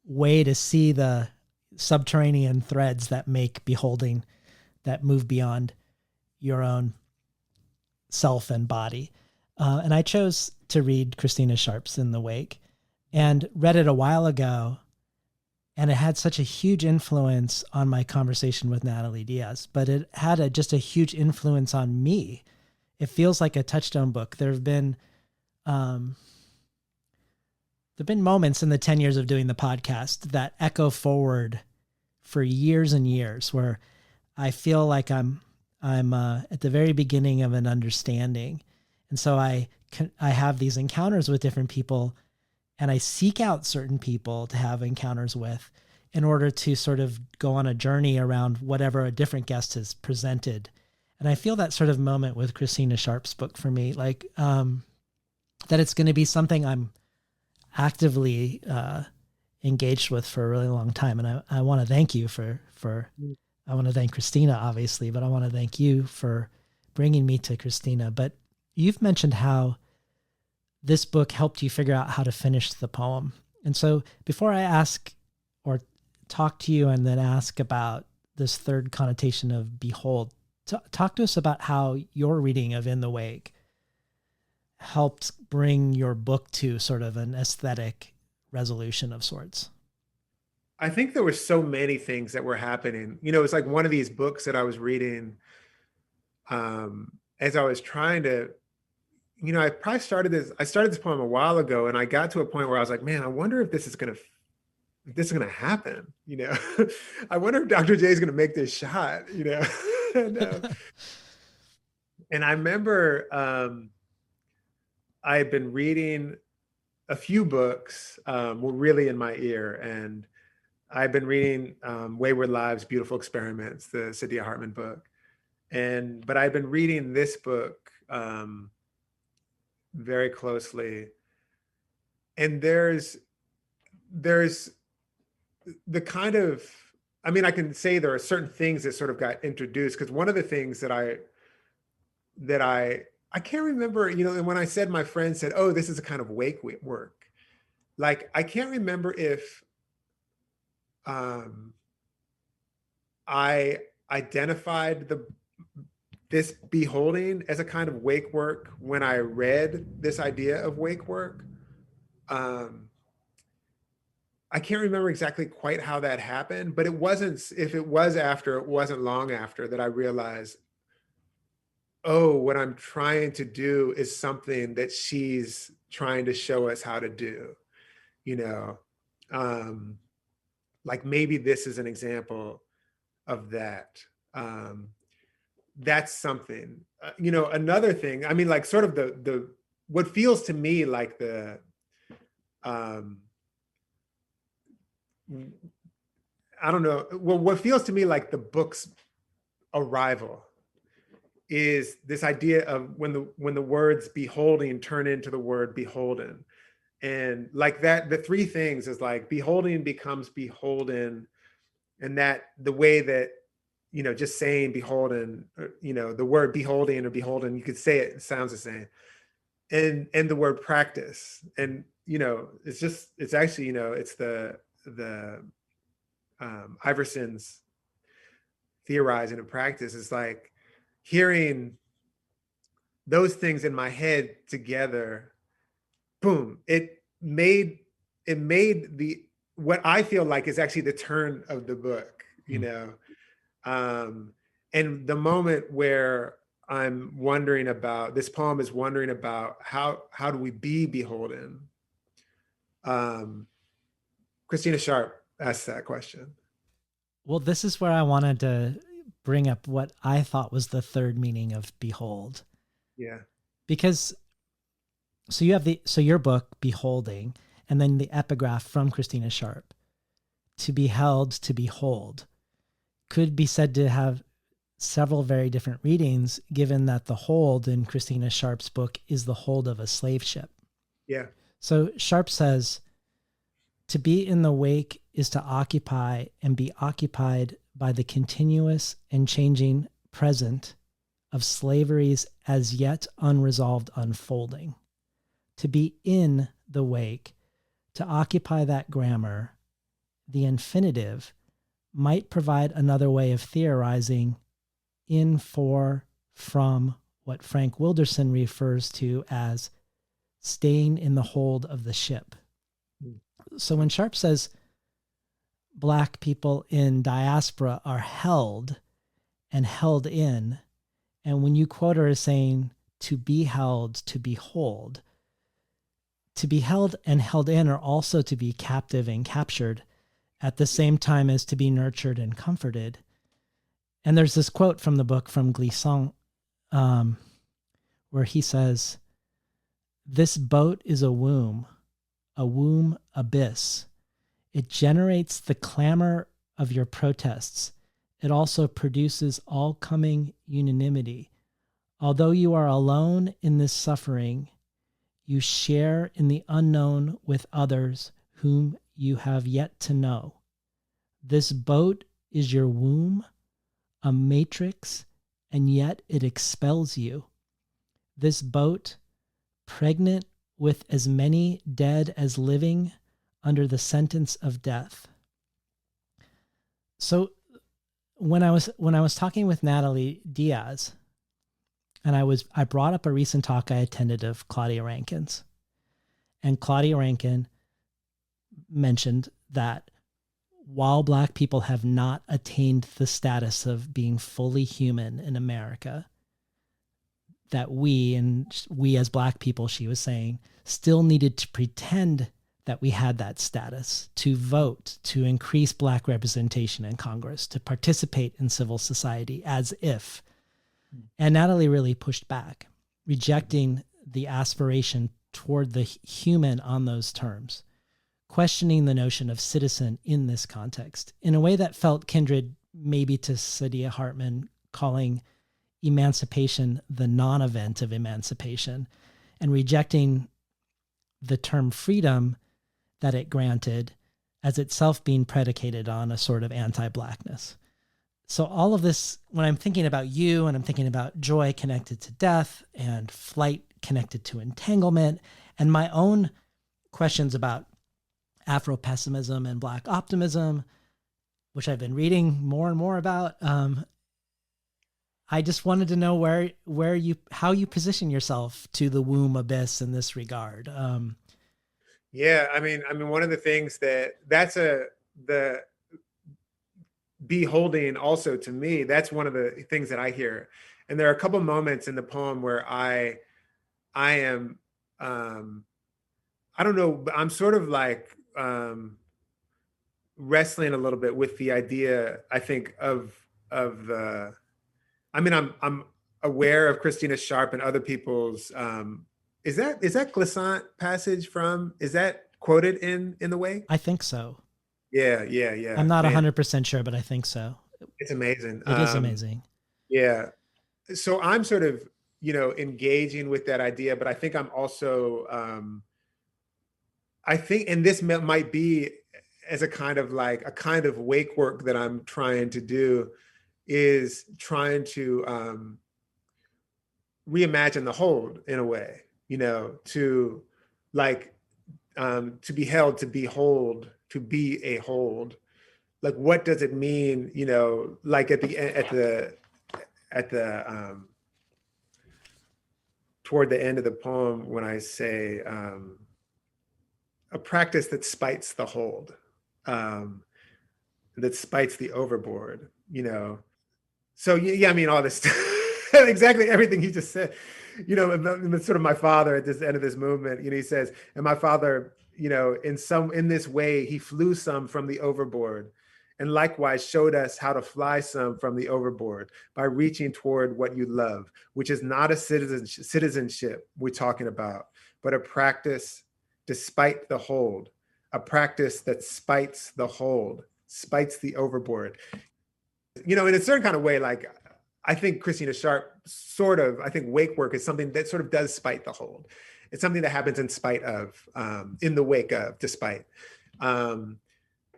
way to see the subterranean threads that make Beholding, that move beyond your own self and body. And I chose to read Christina Sharp's In the Wake and read it a while ago. And it had such a huge influence on my conversation with Natalie Diaz, but it had just a huge influence on me. It feels like a touchstone book. There've been moments in the 10 years of doing the podcast that echo forward for years and years, where I feel like I'm at the very beginning of an understanding. And so I have these encounters with different people, and I seek out certain people to have encounters with in order to sort of go on a journey around whatever a different guest has presented. And I feel that sort of moment with Christina Sharp's book for me, like that it's going to be something I'm actively engaged with for a really long time. And I want to thank you I want to thank Christina, obviously, but I want to thank you for bringing me to Christina. But you've mentioned how this book helped you figure out how to finish the poem. And so before I ask or talk to you and then ask about this third connotation of behold, talk to us about how your reading of In the Wake helped bring your book to sort of an aesthetic resolution of sorts. I think there were so many things that were happening. You know, it's like one of these books that I was reading as I was trying to, you know, I started this poem a while ago, and I got to a point where I was like, man, I wonder if this is going to happen. You know, I wonder if Dr. J is going to make this shot, you know? And I remember I had been reading a few books were really in my ear, and I've been reading Wayward Lives, Beautiful Experiments, the Saidiya Hartman book. But I've been reading this book very closely. And there's the kind of, I mean, I can say there are certain things that sort of got introduced, because one of the things that I can't remember, you know, and when I said, my friend said, oh, this is a kind of wake work. Like, I can't remember if I identified this beholding as a kind of wake work when I read this idea of wake work. I can't remember exactly quite how that happened, but it wasn't, if it was after, it wasn't long after that I realized, oh, what I'm trying to do is something that she's trying to show us how to do, you know? Like, maybe this is an example of that. That's something, you know. Another thing, I mean, like, sort of the what feels to me like the I don't know, well, what feels to me like the book's arrival is this idea of when the words beholding turn into the word beholden. And like that, the three things is like beholding becomes beholden. And that the way that, just saying beholden, the word beholding or beholden, you could say it sounds the same. And the word practice. And, it's actually, it's the Iverson's theorizing and practice is like hearing those things in my head together. Boom. It made the, what I feel like is actually the turn of the book, and the moment where I'm wondering about, this poem is wondering about how do we be beholden? Christina Sharp asked that question. Well, this is where I wanted to bring up what I thought was the third meaning of behold. Yeah. Because so you have your book Beholding, and then the epigraph from Christina Sharp, to be held, to behold, could be said to have several very different readings, given that the hold in Christina Sharp's book is the hold of a slave ship. Yeah. So Sharp says, to be in the wake is to occupy and be occupied by the continuous and changing present of slavery's as yet unresolved unfolding. To be in the wake, to occupy that grammar, the infinitive, might provide another way of theorizing in, for, from what Frank Wilderson refers to as staying in the hold of the ship. So when Sharp says Black people in diaspora are held and held in, and when you quote her as saying to be held, to behold, to be held and held in are also to be captive and captured at the same time as to be nurtured and comforted. And there's this quote from the book from Glissant, where he says, "This boat is a womb abyss. It generates the clamor of your protests. It also produces all coming unanimity. Although you are alone in this suffering, you share in the unknown with others whom you have yet to know. This boat is your womb, a matrix, and yet it expels you. This boat, pregnant with as many dead as living under the sentence of death." So when I was talking with Natalie Diaz, and I brought up a recent talk I attended of Claudia Rankine's, and Claudia Rankine mentioned that while Black people have not attained the status of being fully human in America, that we as Black people, she was saying, still needed to pretend that we had that status, to vote, to increase Black representation in Congress, to participate in civil society as if. And Natalie really pushed back, rejecting the aspiration toward the human on those terms, questioning the notion of citizen in this context in a way that felt kindred maybe to Saidiya Hartman calling emancipation the non-event of emancipation, and rejecting the term freedom that it granted as itself being predicated on a sort of anti-Blackness. So all of this, when I'm thinking about you and I'm thinking about joy connected to death and flight connected to entanglement, and my own questions about Afro-pessimism and Black optimism, which I've been reading more and more about, I just wanted to know how you position yourself to the womb abyss in this regard. Yeah, I mean, one of the things that's the beholding also to me, that's one of the things that I hear. And there are a couple moments in the poem where I am, I don't know, I'm sort of like wrestling a little bit with the idea, I think, of the, I'm aware of Christina Sharp and other people's, is that Glissant passage is that quoted in the way? I think so. Yeah. I'm not 100% sure, but I think so. It's amazing. It is amazing. Yeah. so I'm sort of, engaging with that idea, but I think I'm also, I think, and this might be as a kind of wake work that I'm trying to do, is trying to reimagine the hold in a way, to like, to be held, to behold, to be a hold. Like, what does it mean, like at the toward the end of the poem, when I say, a practice that spites the hold, that spites the overboard, So yeah, I mean, all this exactly everything he just said, sort of my father at this end of this movement, he says, and my father, in this way, he flew some from the overboard, and likewise showed us how to fly some from the overboard by reaching toward what you love, which is not a citizenship we're talking about, but a practice despite the hold, a practice that spites the hold, spites the overboard. In a certain kind of way, like, I think Christina Sharp I think wake work is something that sort of does spite the hold. It's something that happens in spite of, in the wake of, despite.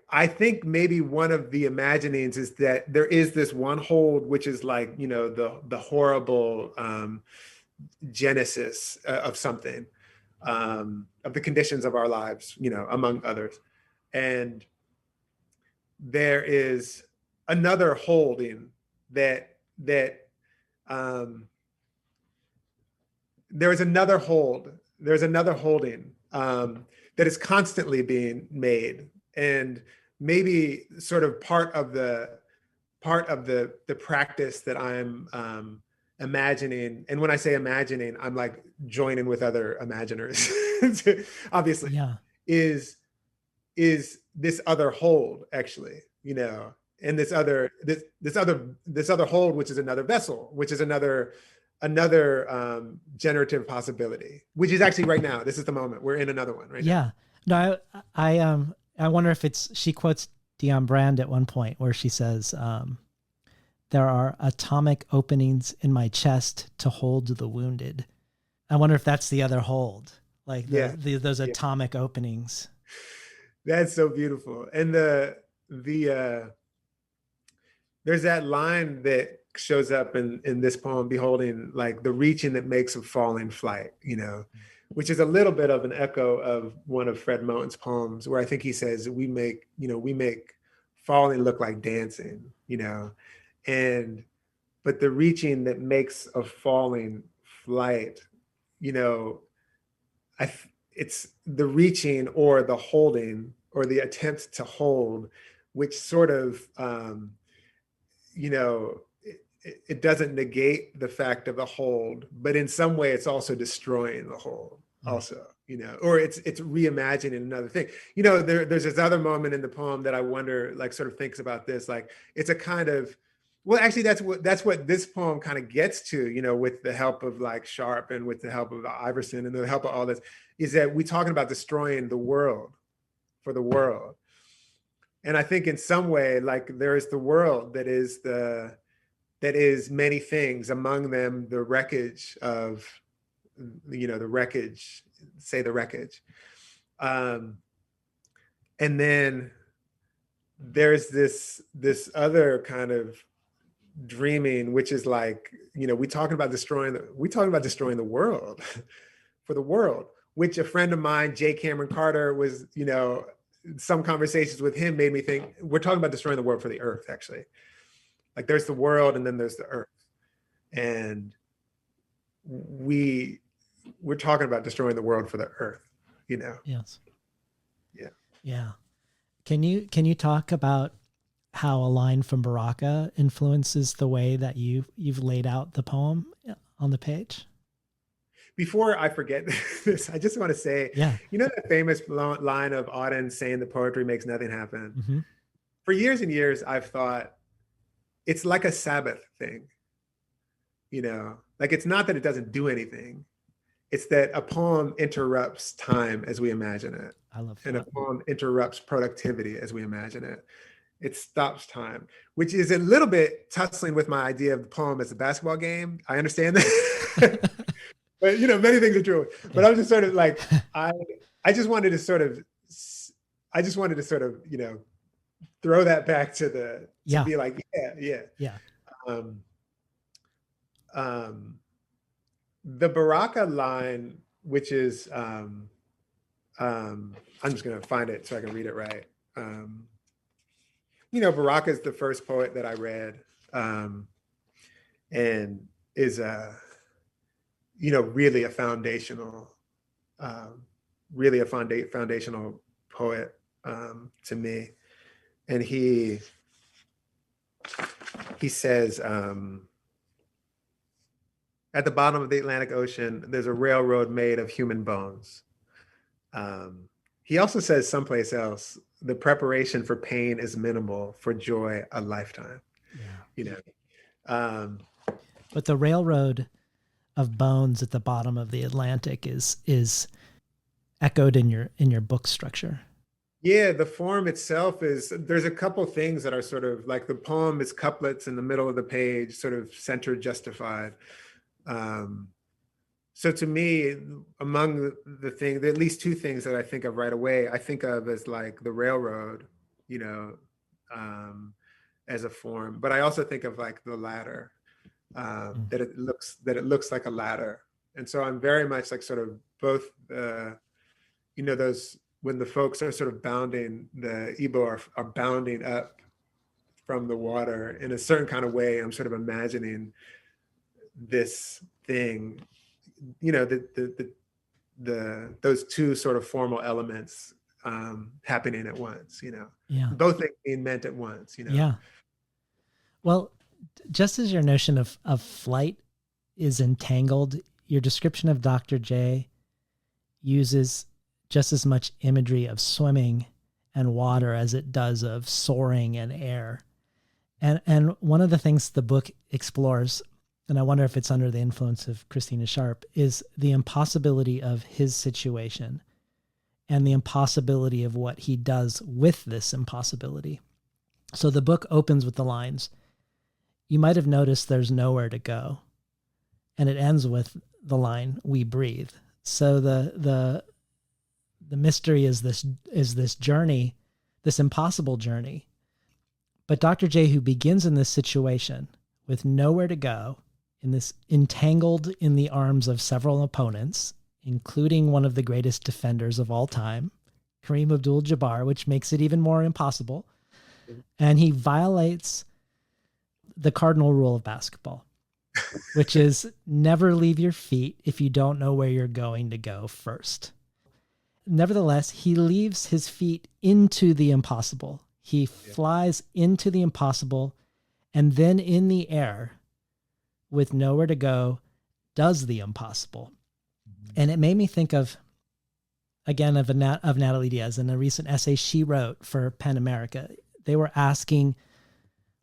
I think maybe one of the imaginings is that there is this one hold, which is like, the horrible genesis of something, of the conditions of our lives, among others. And there is another holding there is another hold. There's another holding that is constantly being made, and maybe sort of part of the practice that I'm imagining. And when I say imagining, I'm like joining with other imaginers, obviously. Yeah. Is this other hold, actually, and this other hold, which is another vessel, which is another generative possibility, which is actually right now. This is the moment. We're in another one right now. No, I wonder if she quotes Dion Brand at one point where she says, there are atomic openings in my chest to hold the wounded. I wonder if that's the other hold, like those atomic openings. That's so beautiful. And there's that line that shows up in this poem, beholding, like, the reaching that makes a falling flight, which is a little bit of an echo of one of Fred Moten's poems, where I think he says, we make falling look like dancing, but the reaching that makes a falling flight, it's the reaching or the holding or the attempt to hold, which sort of, it doesn't negate the fact of the hold, but in some way it's also destroying the hold also, or it's reimagining another thing. There's this other moment in the poem that I wonder, like, sort of thinks about this, like, it's a kind of, well, actually that's what this poem kind of gets to, with the help of, like, Sharp and with the help of Iverson and the help of all this, is that we're talking about destroying the world for the world. And I think in some way, like, there is the world that is many things, among them the wreckage of, the wreckage. And then there's this other kind of dreaming, which is like, we're talking about destroying the world for the world, which a friend of mine, J. Cameron Carter, was, some conversations with him made me think we're talking about destroying the world for the earth, actually. Like, there's the world and then there's the earth. And we're talking about destroying the world for the earth, Yes. Yeah. Yeah. Can you talk about how a line from Baraka influences the way that you've laid out the poem on the page? Before I forget this, I just want to say, yeah, that famous line of Auden saying that poetry makes nothing happen. Mm-hmm. For years and years, I've thought it's like a Sabbath thing, like, it's not that it doesn't do anything. It's that a poem interrupts time as we imagine it. I love that. And a poem interrupts productivity as we imagine it. it stops time, which is a little bit tussling with my idea of the poem as a basketball game. I understand that. But many things are true. But I'm just sort of like, I just wanted to sort of throw that back to be like, Yeah. The Baraka line, which is I'm just gonna find it so I can read it right. Baraka is the first poet that I read, and is really a foundational poet to me. And he says, at the bottom of the Atlantic Ocean, there's a railroad made of human bones. He also says someplace else, the preparation for pain is minimal, for joy a lifetime. But the railroad of bones at the bottom of the Atlantic is echoed in your book structure. Yeah, the form itself there's a couple things that are sort of like, the poem is couplets in the middle of the page, sort of centered, justified. So to me, among the things, at least two things that I think of right away, I think of as like the railroad, as a form, but I also think of like the ladder, that it looks like a ladder. And so I'm very much like sort of both, those, when the folks are sort of bounding, the Igbo are bounding up from the water in a certain kind of way. I'm sort of imagining this thing, those two sort of formal elements happening at once, both things being meant at once, Yeah. Well, just as your notion of flight is entangled, your description of Dr. J uses just as much imagery of swimming and water as it does of soaring and air. And one of the things the book explores, and I wonder if it's under the influence of Christina Sharp, is the impossibility of his situation and the impossibility of what he does with this impossibility. So the book opens with the lines, "You might have noticed there's nowhere to go." And it ends with the line, "We breathe." So the mystery is this journey, this impossible journey. But Dr. J, who begins in this situation with nowhere to go, in this entangled in the arms of several opponents, including one of the greatest defenders of all time, Kareem Abdul-Jabbar, which makes it even more impossible. And he violates the cardinal rule of basketball, which is never leave your feet if you don't know where you're going to go first. Nevertheless, he leaves his feet into the impossible. He flies into the impossible, and then in the air, with nowhere to go, does the impossible. And it made me think of, again, of Natalie Diaz in a recent essay she wrote for PEN America. They were asking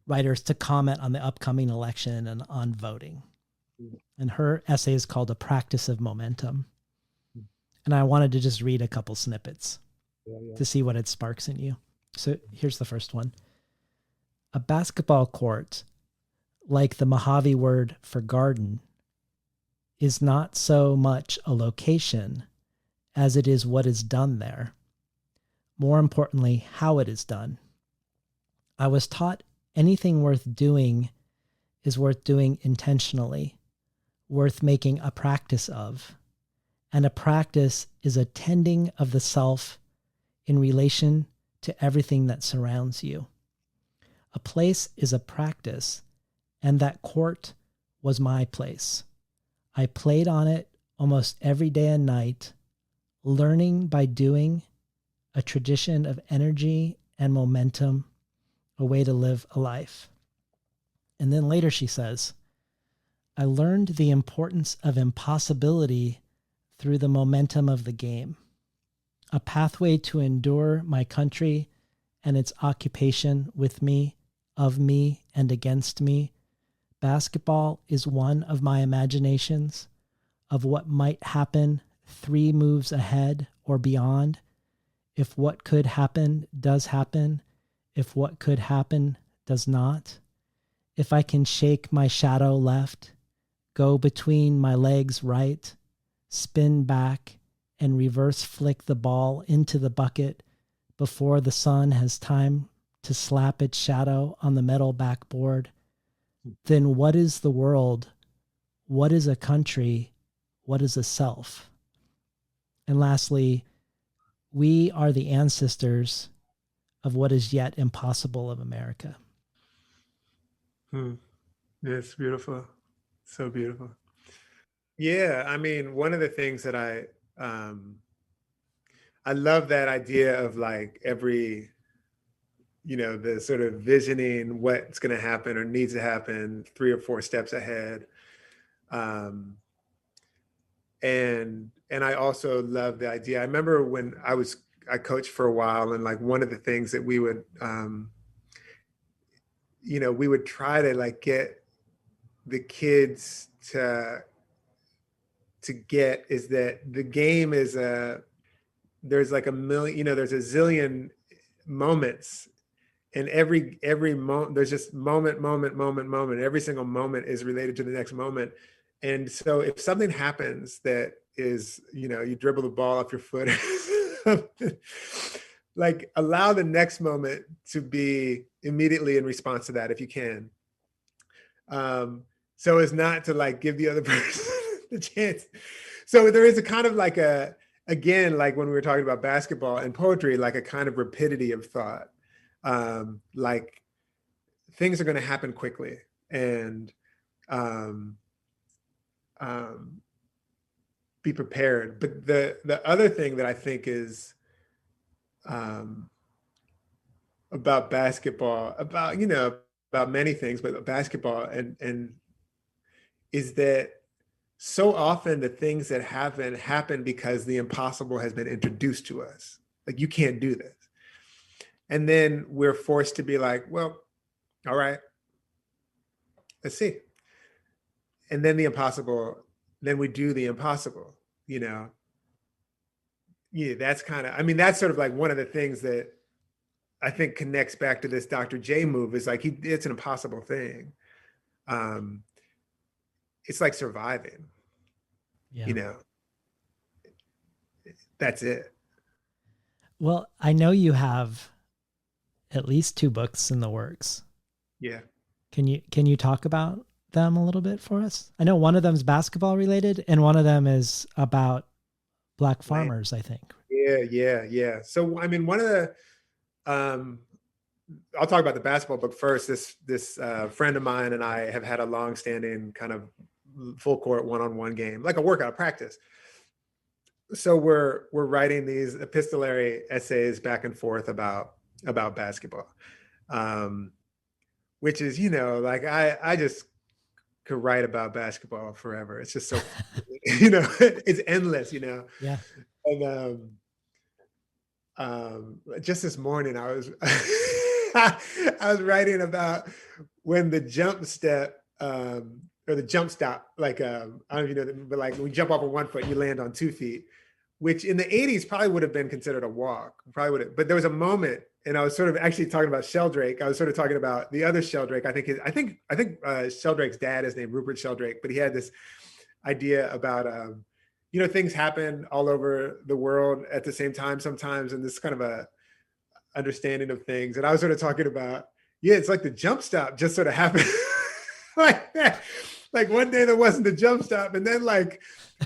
writers to comment on the upcoming election and on voting. And her essay is called A Practice of Momentum. And I wanted to just read a couple snippets to see what it sparks in you. So here's the first one. A basketball court, like the Mojave word for garden, is not so much a location as it is what is done there. More importantly, how it is done. I was taught anything worth doing is worth doing intentionally, worth making a practice of. And a practice is a tending of the self in relation to everything that surrounds you. A place is a practice, and that court was my place. I played on it almost every day and night, learning by doing, a tradition of energy and momentum, a way to live a life. And then later she says, I learned the importance of impossibility through the momentum of the game, a pathway to endure my country and its occupation with me, of me, and against me. Basketball is one of my imaginations of what might happen 3 moves ahead or beyond, if what could happen does happen, if what could happen does not, if I can shake my shadow left, go between my legs right, spin back, and reverse flick the ball into the bucket before the sun has time to slap its shadow on the metal backboard, then what is the world? What is a country? What is a self? And lastly, we are the ancestors of what is yet impossible of America. It's beautiful. So beautiful. Yeah, I mean, one of the things that I love that idea of like every, the sort of visioning what's going to happen or needs to happen 3 or 4 steps ahead. And I also love the idea. I remember when I coached for a while, and like one of the things that we would try to like get the kids to get is that the game is there's like a million, there's a zillion moments, and every moment there's just moment. Every single moment is related to the next moment. And so if something happens that is, you dribble the ball off your foot, like allow the next moment to be immediately in response to that if you can. So as not to like give the other person the chance. So there is a kind of like again, like when we were talking about basketball and poetry, like a kind of rapidity of thought. Like things are going to happen quickly, and be prepared. But the other thing that I think is about basketball, about many things, but basketball and is that so often the things that happen because the impossible has been introduced to us. Like, you can't do this. And then we're forced to be like, well, all right, let's see. And then then we do the impossible, Yeah, that's that's sort of like one of the things that I think connects back to this Dr. J move is like, it's an impossible thing. It's like surviving, Yeah. That's it. Well, I know you have at least 2 books in the works. Yeah. Can you talk about them a little bit for us? I know one of them's basketball related and one of them is about Black farmers, I think. Yeah. So, I mean, one of the, I'll talk about the basketball book first. This friend of mine and I have had a long-standing kind of full court one-on-one game, like a workout practice. So we're writing these epistolary essays back and forth about basketball, which is, like I just could write about basketball forever. It's just so, it's endless, Yeah. And just this morning I was I was writing about when the jump step or the jump stop, like I don't know if you know, but like when you jump off of 1 foot, you land on 2 feet, which in the 80s probably would have been considered a walk. Probably would have, but there was a moment, and I was sort of actually talking about Sheldrake. I was sort of talking about the other Sheldrake. I think Sheldrake's dad is named Rupert Sheldrake, but he had this idea about things happen all over the world at the same time sometimes, and this kind of a understanding of things. And I was sort of talking about, it's like the jump stop just sort of happened like that. Like one day there wasn't a jump stop, and then like,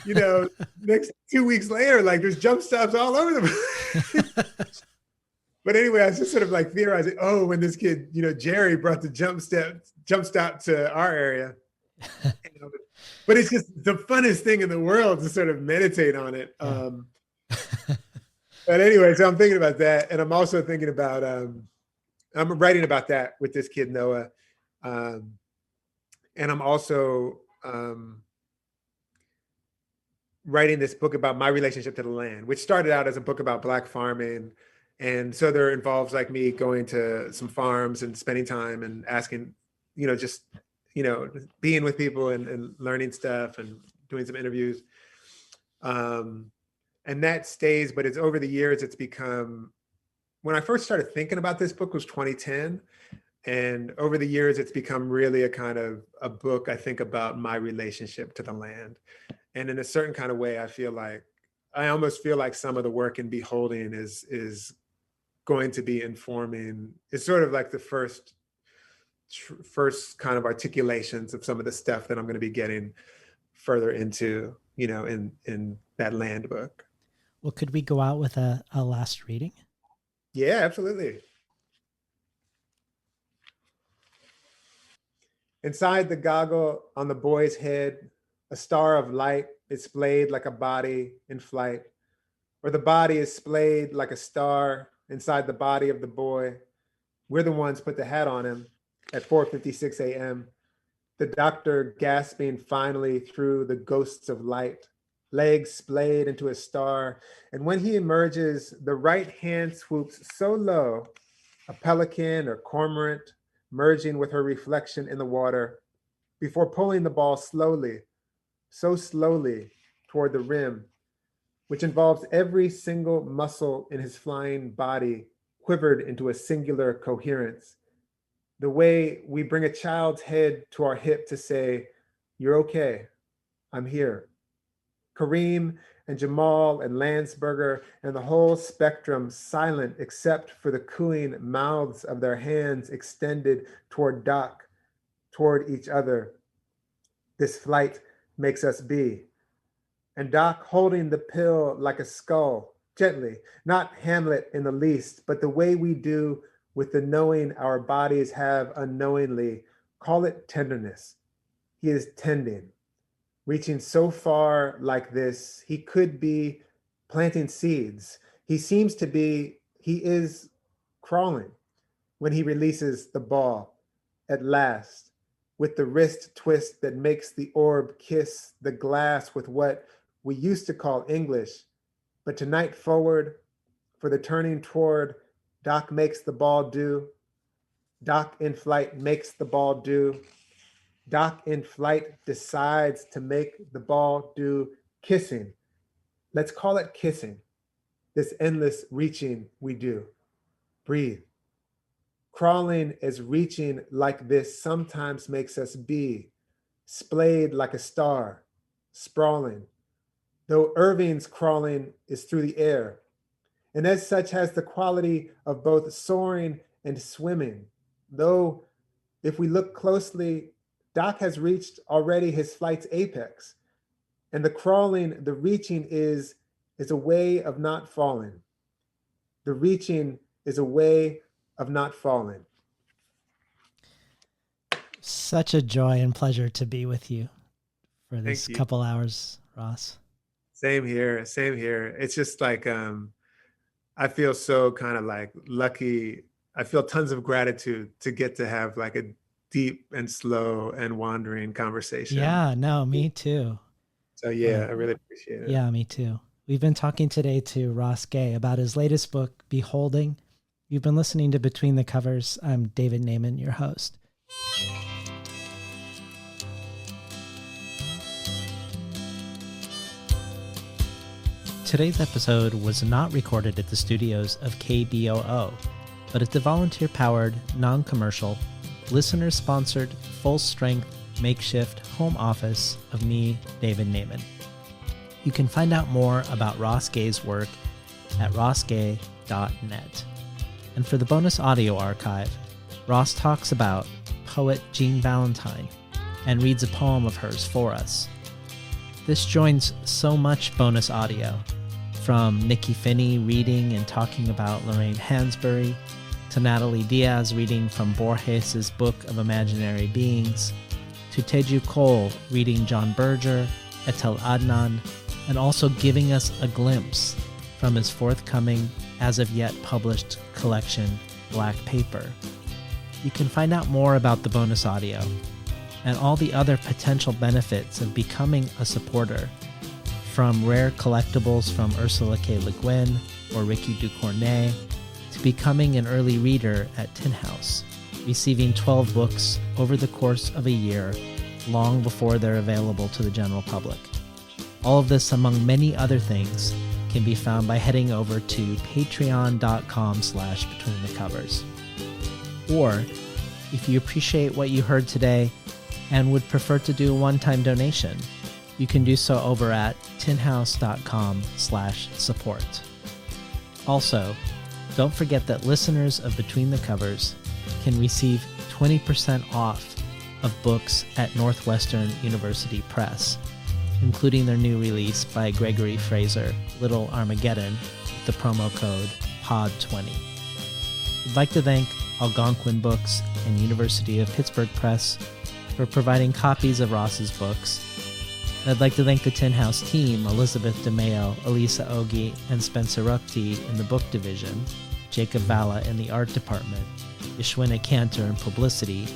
next 2 weeks later, like there's jump stops all over the place. But anyway, I was just sort of like theorizing, when this kid, Jerry brought the jump stop to our area. But it's just the funnest thing in the world to sort of meditate on it. Yeah. But anyway, so I'm thinking about that. And I'm also thinking about, I'm writing about that with this kid, Noah. And I'm also writing this book about my relationship to the land, which started out as a book about Black farming. And so there involves like me going to some farms and spending time and asking, just, being with people and learning stuff and doing some interviews. And that stays, but it's over the years, it's become when I first started thinking about this book was 2010. And over the years, it's become really a kind of a book, I think, about my relationship to the land. And in a certain kind of way, I almost feel like some of the work in Beholding is going to be informing. It's sort of like the first kind of articulations of some of the stuff that I'm going to be getting further into, in that land book. Well, could we go out with a last reading? Yeah, absolutely. Inside the goggle on the boy's head, a star of light is splayed like a body in flight, or the body is splayed like a star inside the body of the boy. We're the ones put the hat on him at 4:56 a.m. The doctor gasping finally through the ghosts of light, legs splayed into a star. And when he emerges, the right hand swoops so low, a pelican or cormorant merging with her reflection in the water, before pulling the ball slowly, so slowly toward the rim, which involves every single muscle in his flying body quivered into a singular coherence. The way we bring a child's head to our hip to say, "You're okay, I'm here." Kareem and Jamal and Landsberger and the whole spectrum silent except for the cooing mouths of their hands extended toward Doc, toward each other. This flight makes us be. And Doc holding the pill like a skull, gently, not Hamlet in the least, but the way we do with the knowing our bodies have unknowingly, call it tenderness. He is tending, reaching so far like this, he could be planting seeds. He is crawling when he releases the ball at last, with the wrist twist that makes the orb kiss the glass with what we used to call English. But tonight forward, for the turning toward, Doc makes the ball do. Doc in flight makes the ball do. Doc in flight decides to make the ball do kissing. Let's call it kissing. This endless reaching we do. Breathe. Crawling as reaching like this sometimes makes us be, splayed like a star, sprawling. Though Erving's crawling is through the air, and as such has the quality of both soaring and swimming. Though, if we look closely, Doc has reached already his flight's apex, and the crawling, the reaching is a way of not falling. The reaching is a way of not falling. Such a joy and pleasure to be with you for this couple hours, Ross. Same here. It's just like, I feel so kind of like lucky. I feel tons of gratitude to get to have like a deep and slow and wandering conversation. Yeah, no, me too. So yeah, I really appreciate it. Yeah, me too. We've been talking today to Ross Gay about his latest book, Beholding. You've been listening to Between the Covers. I'm David Naiman, your host. Today's episode was not recorded at the studios of KBOO, but at the volunteer-powered, non-commercial, listener-sponsored, full-strength, makeshift home office of me, David Naiman. You can find out more about Ross Gay's work at rossgay.net. And for the bonus audio archive, Ross talks about poet Jean Valentine and reads a poem of hers for us. This joins so much bonus audio, from Nikki Finney reading and talking about Lorraine Hansberry, to Natalie Diaz reading from Borges' Book of Imaginary Beings, to Teju Cole reading John Berger, Etel Adnan, and also giving us a glimpse from his forthcoming, as of yet published collection, Black Paper. You can find out more about the bonus audio and all the other potential benefits of becoming a supporter, from rare collectibles from Ursula K. Le Guin or Ricky Ducournay, to becoming an early reader at Tin House, receiving 12 books over the course of a year, long before they're available to the general public. All of this, among many other things, can be found by heading over to patreon.com/betweenthecovers. Or, if you appreciate what you heard today and would prefer to do a one-time donation, you can do so over at tinhouse.com/support. Also, don't forget that listeners of Between the Covers can receive 20% off of books at Northwestern University Press, including their new release by Gregory Fraser, Little Armageddon, with the promo code POD20. I'd like to thank Algonquin Books and University of Pittsburgh Press for providing copies of Ross's books. And I'd like to thank the Tin House team, Elizabeth DeMeo, Elisa Ogi, and Spencer Ruckty in the book division, Jacob Valla in the art department, Yashwina Cantor in publicity,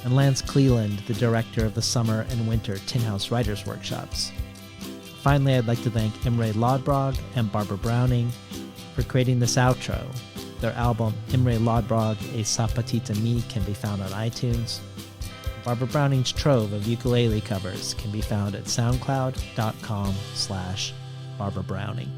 and Lance Cleland, the director of the Summer and Winter Tin House Writers Workshops. Finally, I'd like to thank Imre Lodbrog and Barbara Browning for creating this outro. Their album, Imre Lodbrog, A Sapatita Me, can be found on iTunes. Barbara Browning's trove of ukulele covers can be found at soundcloud.com/Barbara Browning.